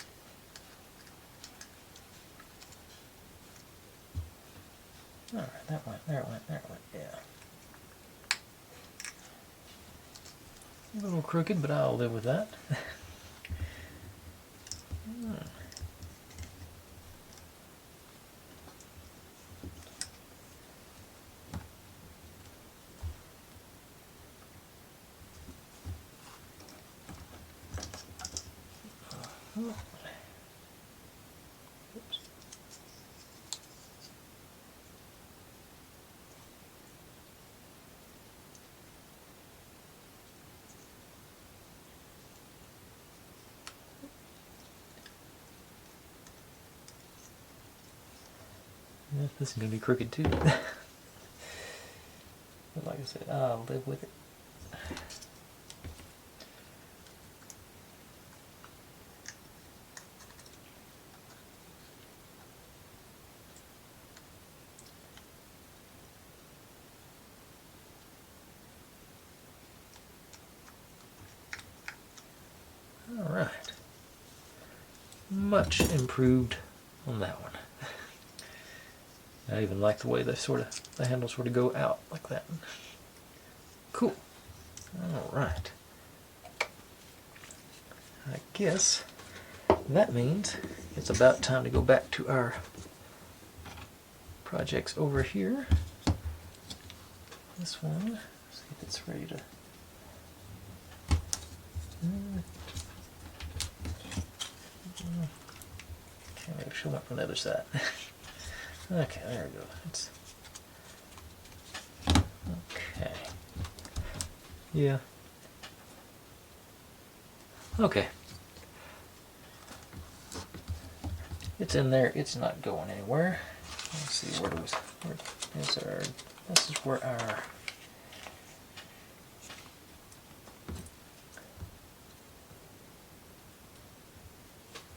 Alright, that went, there it went, yeah. A little crooked, but I'll live with that. Oops. Yeah, this is going to be crooked too. But like I said, I'll live with it. Alright. Much improved on that one. I even like the way the handles sort of go out like that. Cool. Alright. I guess that means it's about time to go back to our projects over here. This one, see if it's ready to. Okay, maybe show up from the other side. Okay, there we go. It's okay. Yeah. Okay. It's in there. It's not going anywhere. Let's see where is our. This is where our.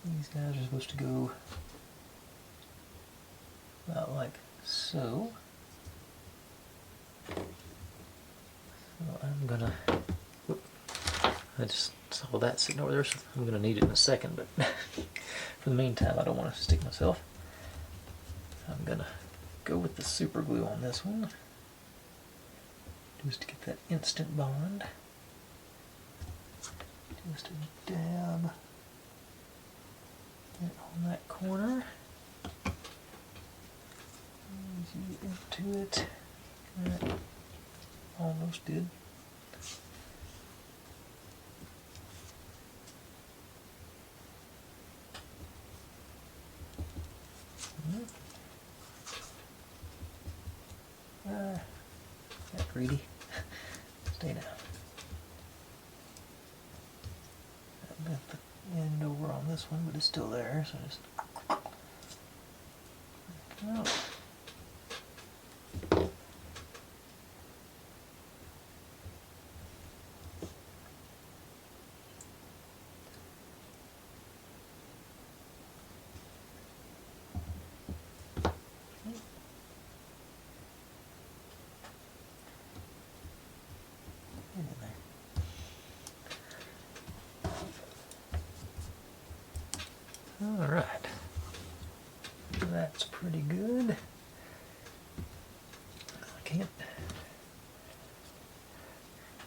These guys are supposed to go about like So I'm gonna, whoop, I just saw that sitting over there, so I'm gonna need it in a second, but for the meantime I don't want to stick myself. I'm gonna go with the super glue on this one, just to get that instant bond. Just a dab on that corner. Ease you into it. That almost did. That greedy. Stay down. I've got the end over on this one, but it's still there, so just. Oh. Alright, that's pretty good. I can't.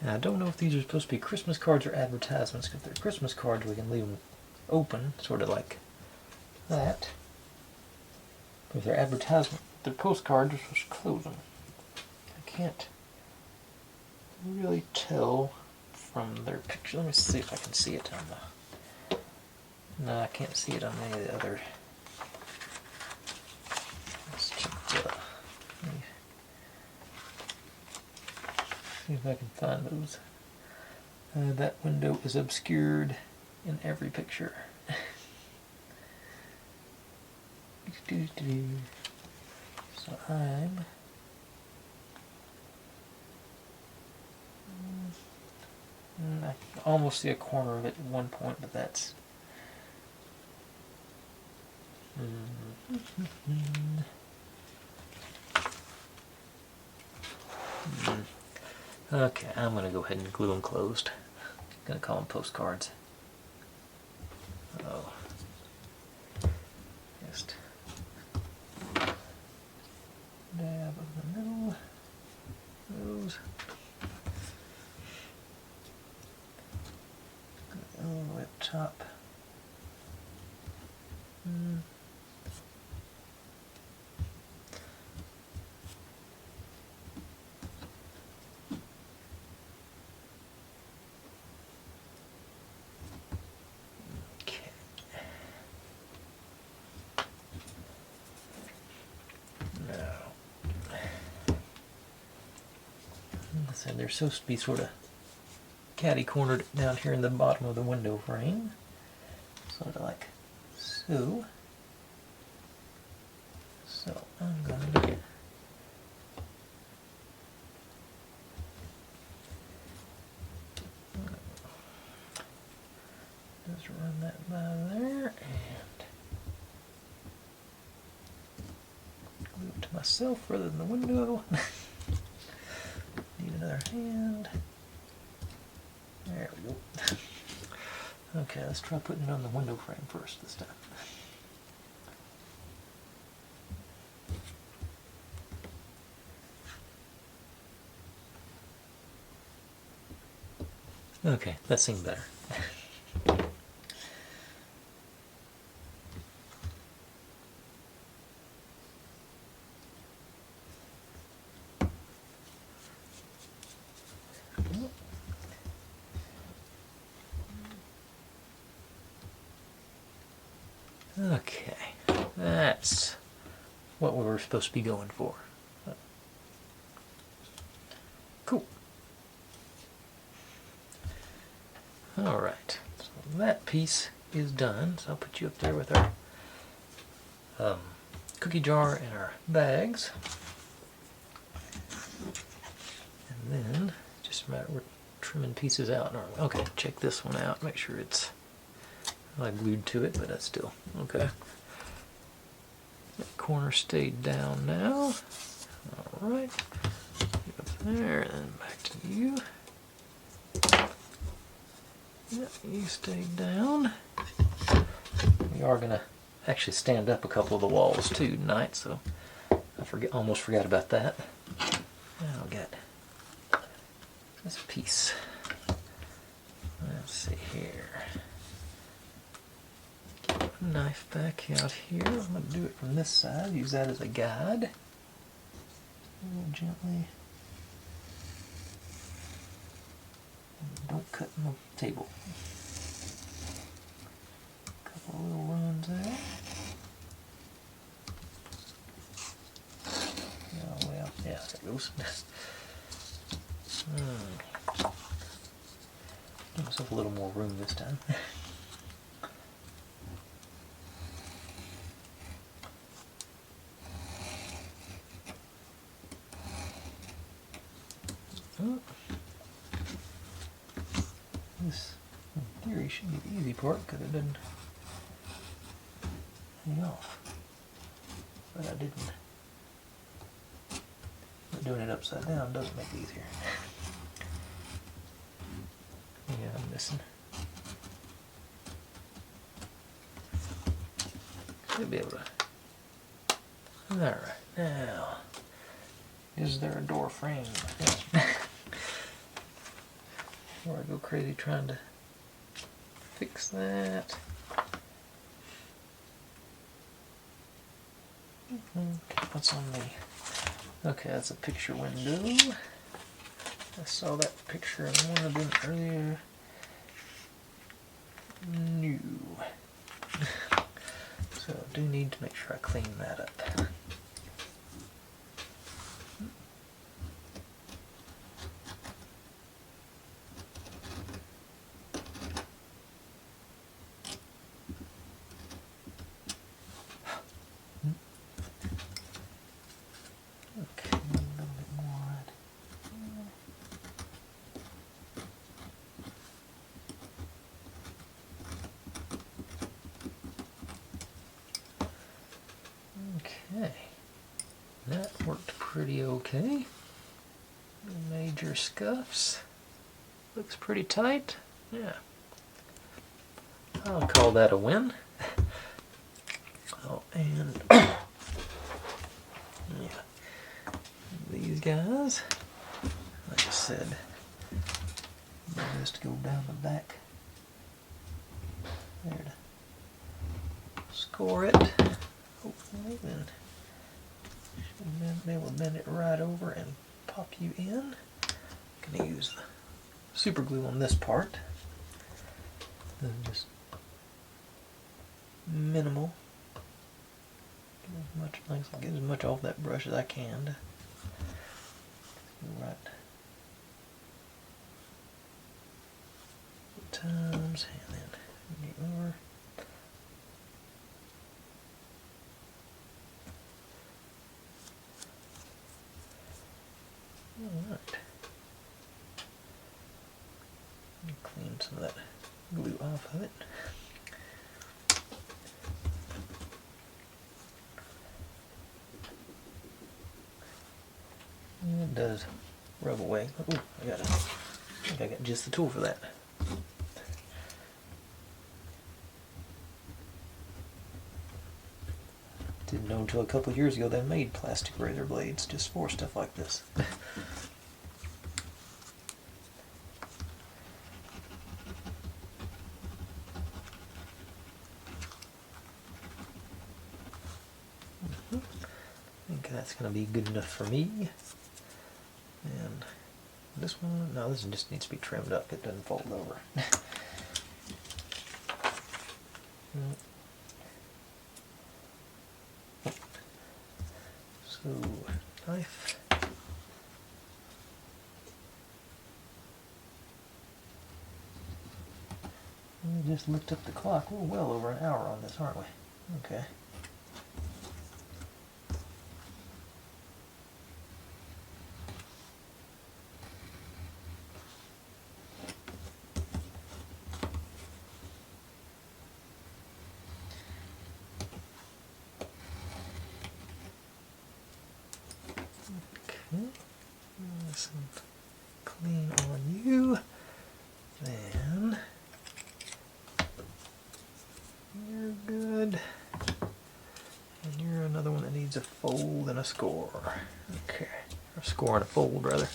Now, I don't know if these are supposed to be Christmas cards or advertisements. If they're Christmas cards, we can leave them open, sort of like that. But if they're advertisement, they're postcards, we're supposed to close them. I can't really tell from their picture. Let me see if I can see it on the. No, I can't see it on any of the other. Let's check the. See if I can find those. That window is obscured in every picture. So I'm. I can almost see a corner of it at one point, but that's. Okay, I'm going to go ahead and glue them closed. I'm going to call them postcards. Oh. Just dab of the middle. Those. All the way up top. And they're supposed to be sort of catty-cornered down here in the bottom of the window frame. Sort of like so. So I'm going to just run that by there and glue it to myself rather than the window. Need another hand. There we go. Okay, let's try putting it on the window frame first this time. Okay, that seemed better. Okay, that's what we were supposed to be going for. Cool. Alright, so that piece is done. So I'll put you up there with our cookie jar and our bags. And then, just a matter of trimming pieces out. Okay, check this one out, make sure it's I glued to it, but that's still okay. That corner stayed down now. Alright. Up there, and then back to you. Yep, you stayed down. We are gonna actually stand up a couple of the walls too tonight, so I almost forgot about that. Now I'll get this piece. Let's see here. Get the knife back out here. I'm going to do it from this side. Use that as a guide. Gently. Don't cut in the table. Couple of little runs there. Oh well, yeah, there goes. Give myself a little more room this time. This, in theory, should be the easy part because it doesn't hang off. But I didn't. But doing it upside down doesn't make it easier. Yeah, I'm missing. Should be able to. Alright, now. Is there a door frame? Before I go crazy trying to fix that. Okay, what's on the... Okay, that's a picture window. I saw that picture in one of them earlier. New. So I do need to make sure I clean that up. Okay, that worked pretty okay. Major scuffs. Looks pretty tight. Yeah. I'll call that a win. Oh, and yeah, these guys, like I said, just go down the back there to score it. Hopefully, then should be able to bend it right over and pop you in. I'm going to use the super glue on this part. Then just minimal. Get as much off that brush as I can. Right. Times and then get over. Alright. Clean some of that glue off of it. It does rub away. Ooh, I think I got just the tool for that. Didn't know until a couple of years ago they made plastic razor blades just for stuff like this. I think that's going to be good enough for me. And this one, no, this one just needs to be trimmed up. It doesn't fold over. So, knife. We just looked up the clock. We're well over an hour on this, aren't we? Okay. needs a fold and a score. Okay, or a score and a fold rather.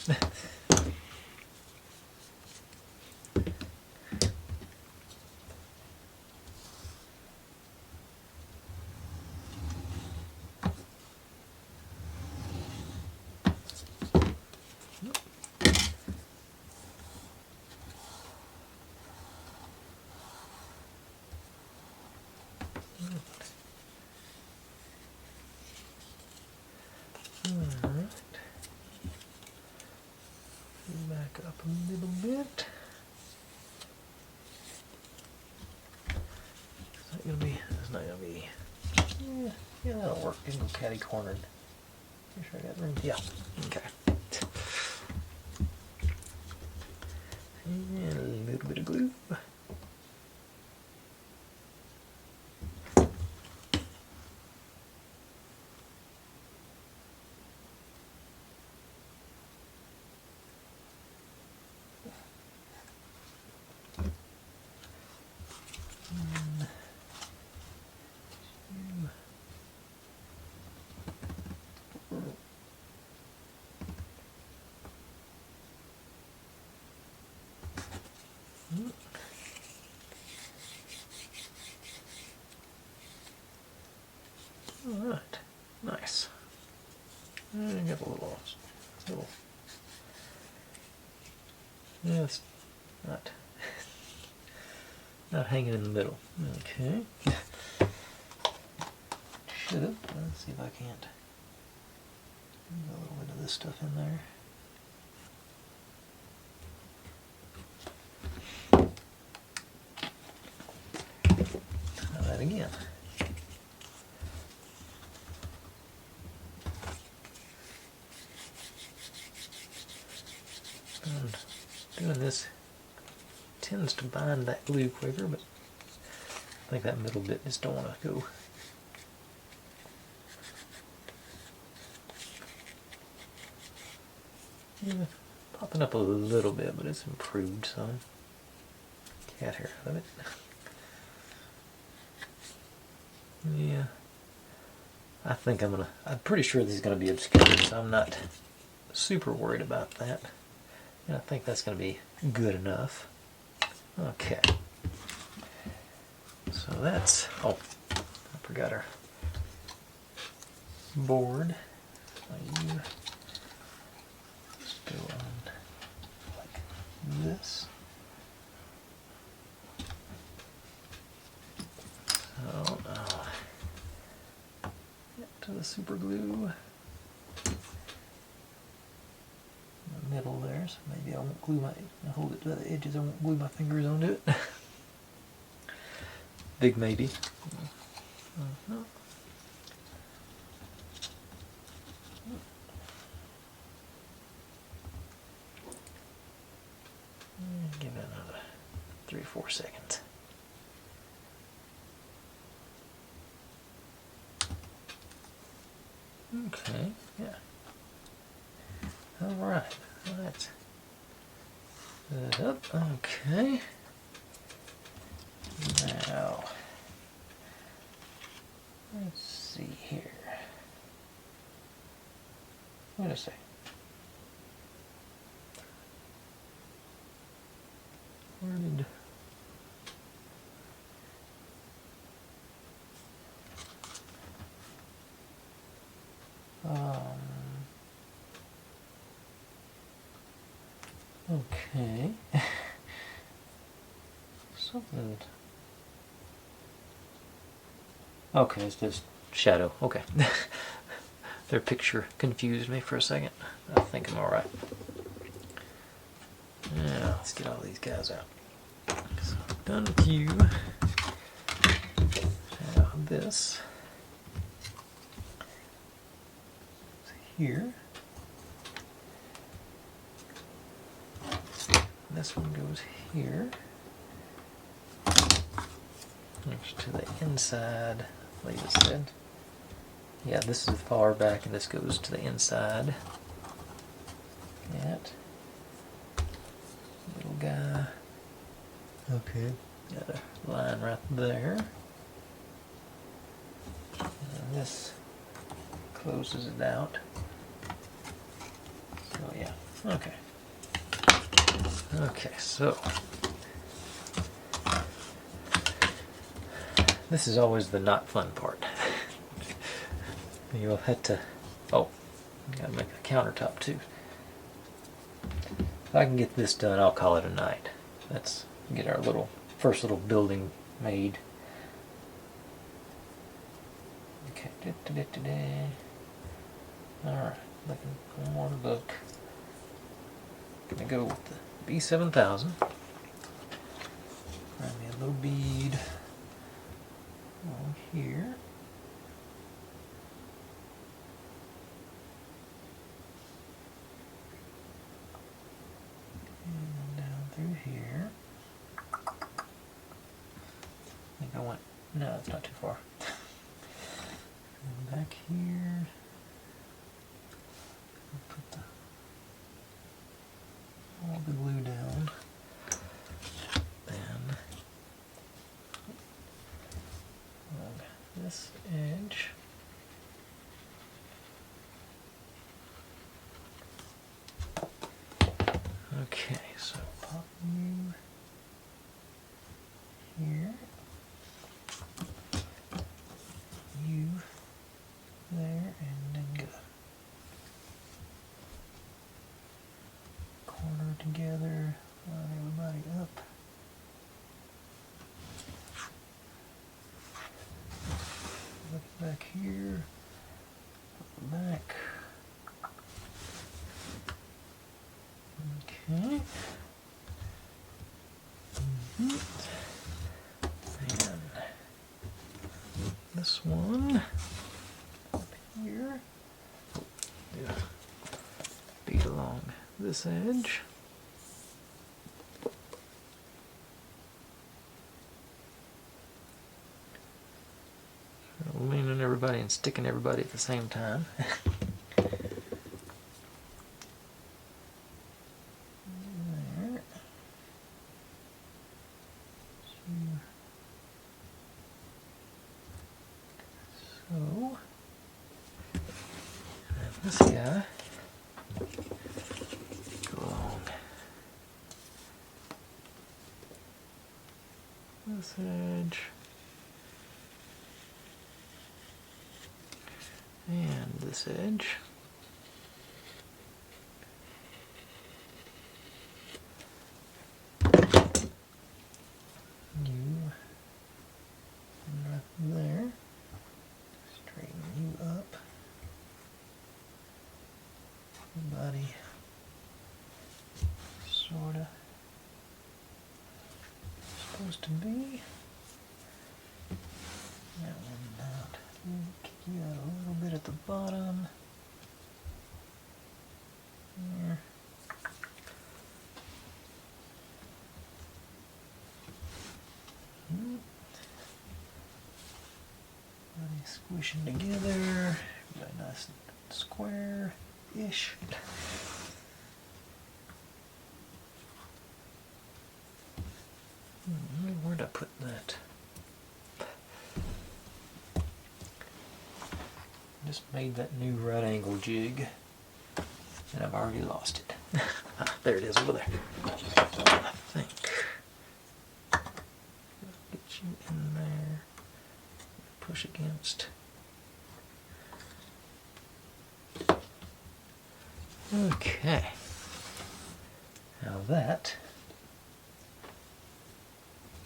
Alright. Back up a little bit. It's not gonna be, yeah, that'll work. It can go catty cornered. Make sure I got room. Yeah, okay. And a little bit of glue. Alright, nice. And get a little, yeah, it's not hanging in the middle. Okay. Should have. Let's see if I can't get a little bit of this stuff in there. Try that again. And doing this tends to bind that glue quicker, but I think that middle bit just don't want to go. Yeah, popping up a little bit, but it's improved some. Cat hair out of it. Yeah, I think I'm pretty sure this is gonna be obscured, so I'm not super worried about that. And I think that's gonna be good enough. Okay. So that's, oh, I forgot our board. You just go on like this. So now, get to the super glue. In the middle there, so maybe I won't glue I'll hold it to the edges, I won't glue my fingers onto it. Big maybe. Give it another 3 or 4 seconds. Okay, yeah. Alright, let's set it up. Okay. Now, let's see here. Wait a second. Where did... Okay. Something. Okay, it's just shadow. Okay. Their picture confused me for a second. I think I'm alright. Yeah, let's get all these guys out. So I'm done with you. Now this is here. This one goes here. Next to the inside, I believe it said. Yeah, this is far back and this goes to the inside. That little guy. Okay. Got a line right there. And this closes it out. Oh yeah, okay. Okay, so this is always the not fun part. You'll have to, oh, gotta make a countertop too. If I can get this done, I'll call it a night. Let's get our first little building made. Okay, alright, looking one more look. Gonna go with the B7000. Find me a little bead along here. And down through here. I think I went, no, it's not too far. And back here. Put all the glue down. Then along this edge. Okay, so pop you here. You there, and then go corner together, line everybody up. Look back here, back. Okay. And this one up here. Yeah. Bead along this edge. Leaning everybody and sticking everybody at the same time. There. So, and this guy go along this edge. And this edge. You right there. Straighten you up. Body sorta supposed to be. That one out. Kick you out a little bit at the bottom. There. Body squishing together. Got a nice square-ish. Where'd I put that? Just made that new right angle jig and I've already lost it. There it is over there. I think. Get you in there. Push against. Okay. Now that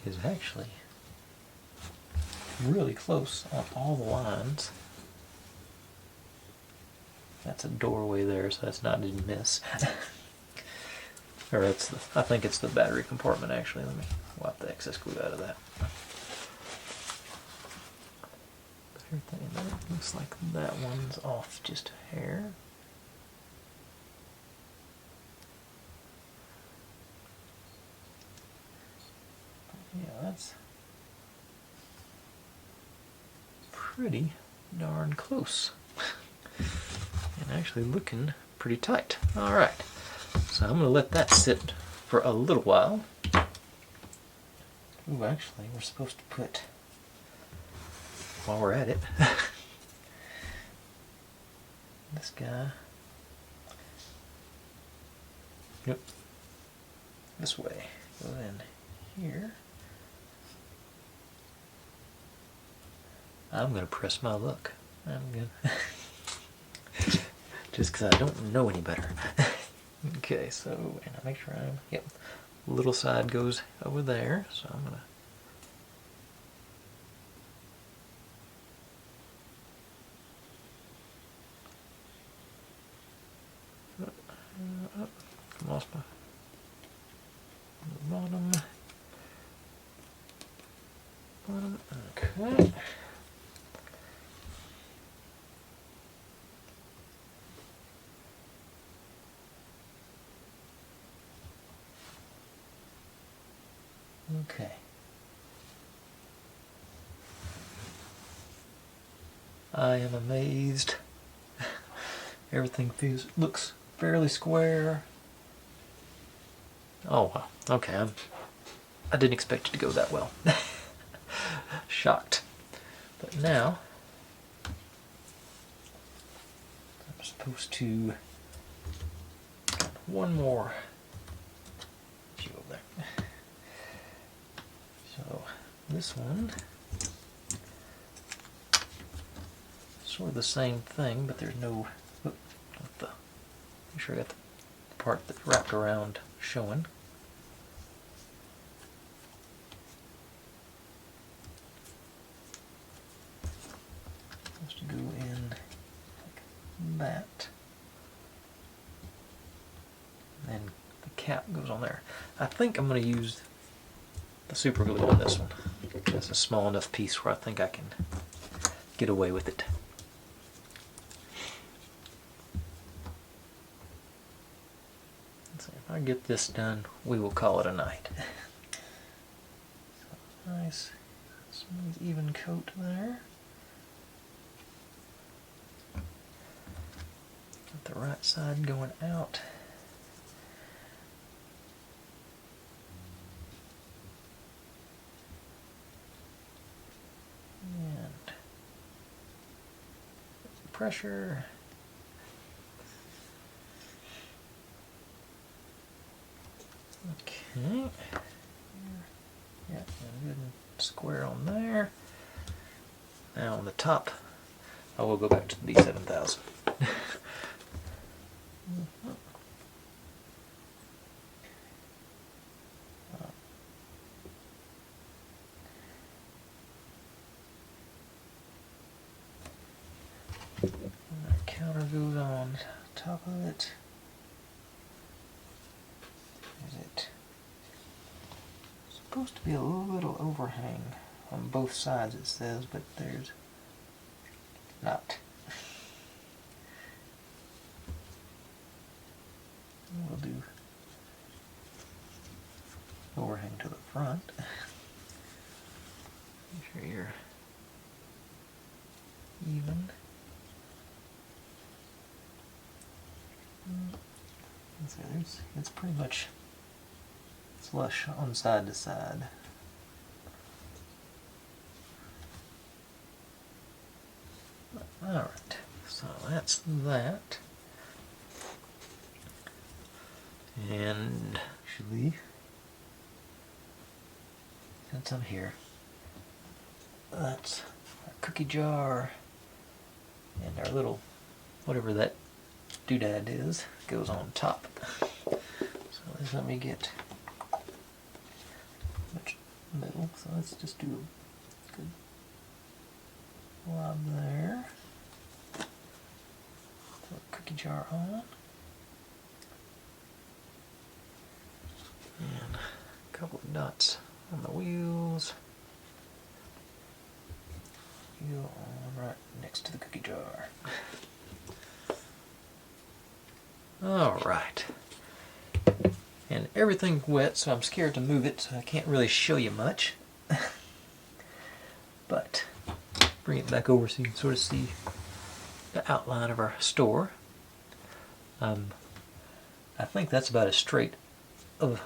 is actually really close on all the lines. That's a doorway there, so that's not, I didn't miss. Or it's the, I think it's the battery compartment actually. Let me wipe the excess glue out of that. Everything in there looks like that one's off just a hair. Yeah, that's pretty darn close. And actually looking pretty tight. Alright, so I'm going to let that sit for a little while. Ooh, actually, we're supposed to put, while we're at it, this guy. Yep. This way. Go in here. I'm gonna press my luck. I'm gonna just because I don't know any better. Okay, so and I make sure I'm yep. Little side goes over there, so I'm gonna. Lost my bottom. Okay. Okay. I am amazed. Everything looks fairly square. Oh wow. Okay, I didn't expect it to go that well. Shocked. But now I'm supposed to one more view over there. So this one sort of the same thing, but there's no make sure I got the part that's wrapped around showing. Supposed to go in like that. And then the cap goes on there. I think I'm going to use the super glue on this one. It's a small enough piece where I think I can get away with it. So if I get this done, we will call it a night. So nice, smooth, even coat there. Got the right side going out. And pressure. Okay. Yeah, good and square on there. Now on the top, I will go back to the B7000. That counter goes on top of it. Is it supposed to be a little overhang on both sides, it says, but there's not. We'll do overhang to the front. Make sure you're even. So it's pretty much flush on side to side. Alright, so that's that. And actually, since I'm here, that's our cookie jar and our little, whatever that doodad is, goes on top. So let me get much middle, so let's just do a good blob there. Throw a cookie jar on. And a couple of dots on the wheels. Wheel on right next to the cookie jar. Alright. And everything's wet, so I'm scared to move it, so I can't really show you much. But bring it back over so you can sort of see the outline of our store. I think that's about as straight of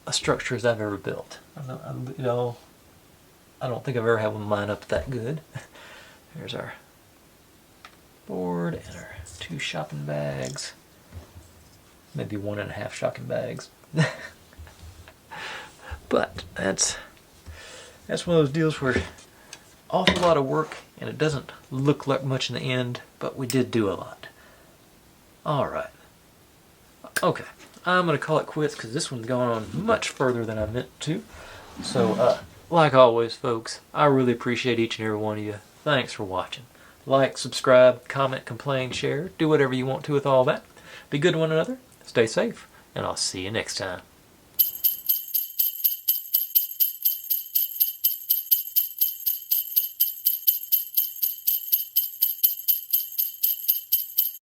a structure as I've ever built. I don't think I've ever had one line up that good. There's our board and our 2 shopping bags. Maybe 1.5 shopping bags. But that's one of those deals where awful lot of work and it doesn't look like much in the end, but we did do a lot. Alright. Okay. I'm going to call it quits because this one's going on much further than I meant to. So, like always, folks, I really appreciate each and every one of you. Thanks for watching. Like, subscribe, comment, complain, share. Do whatever you want to with all that. Be good to one another. Stay safe. And I'll see you next time.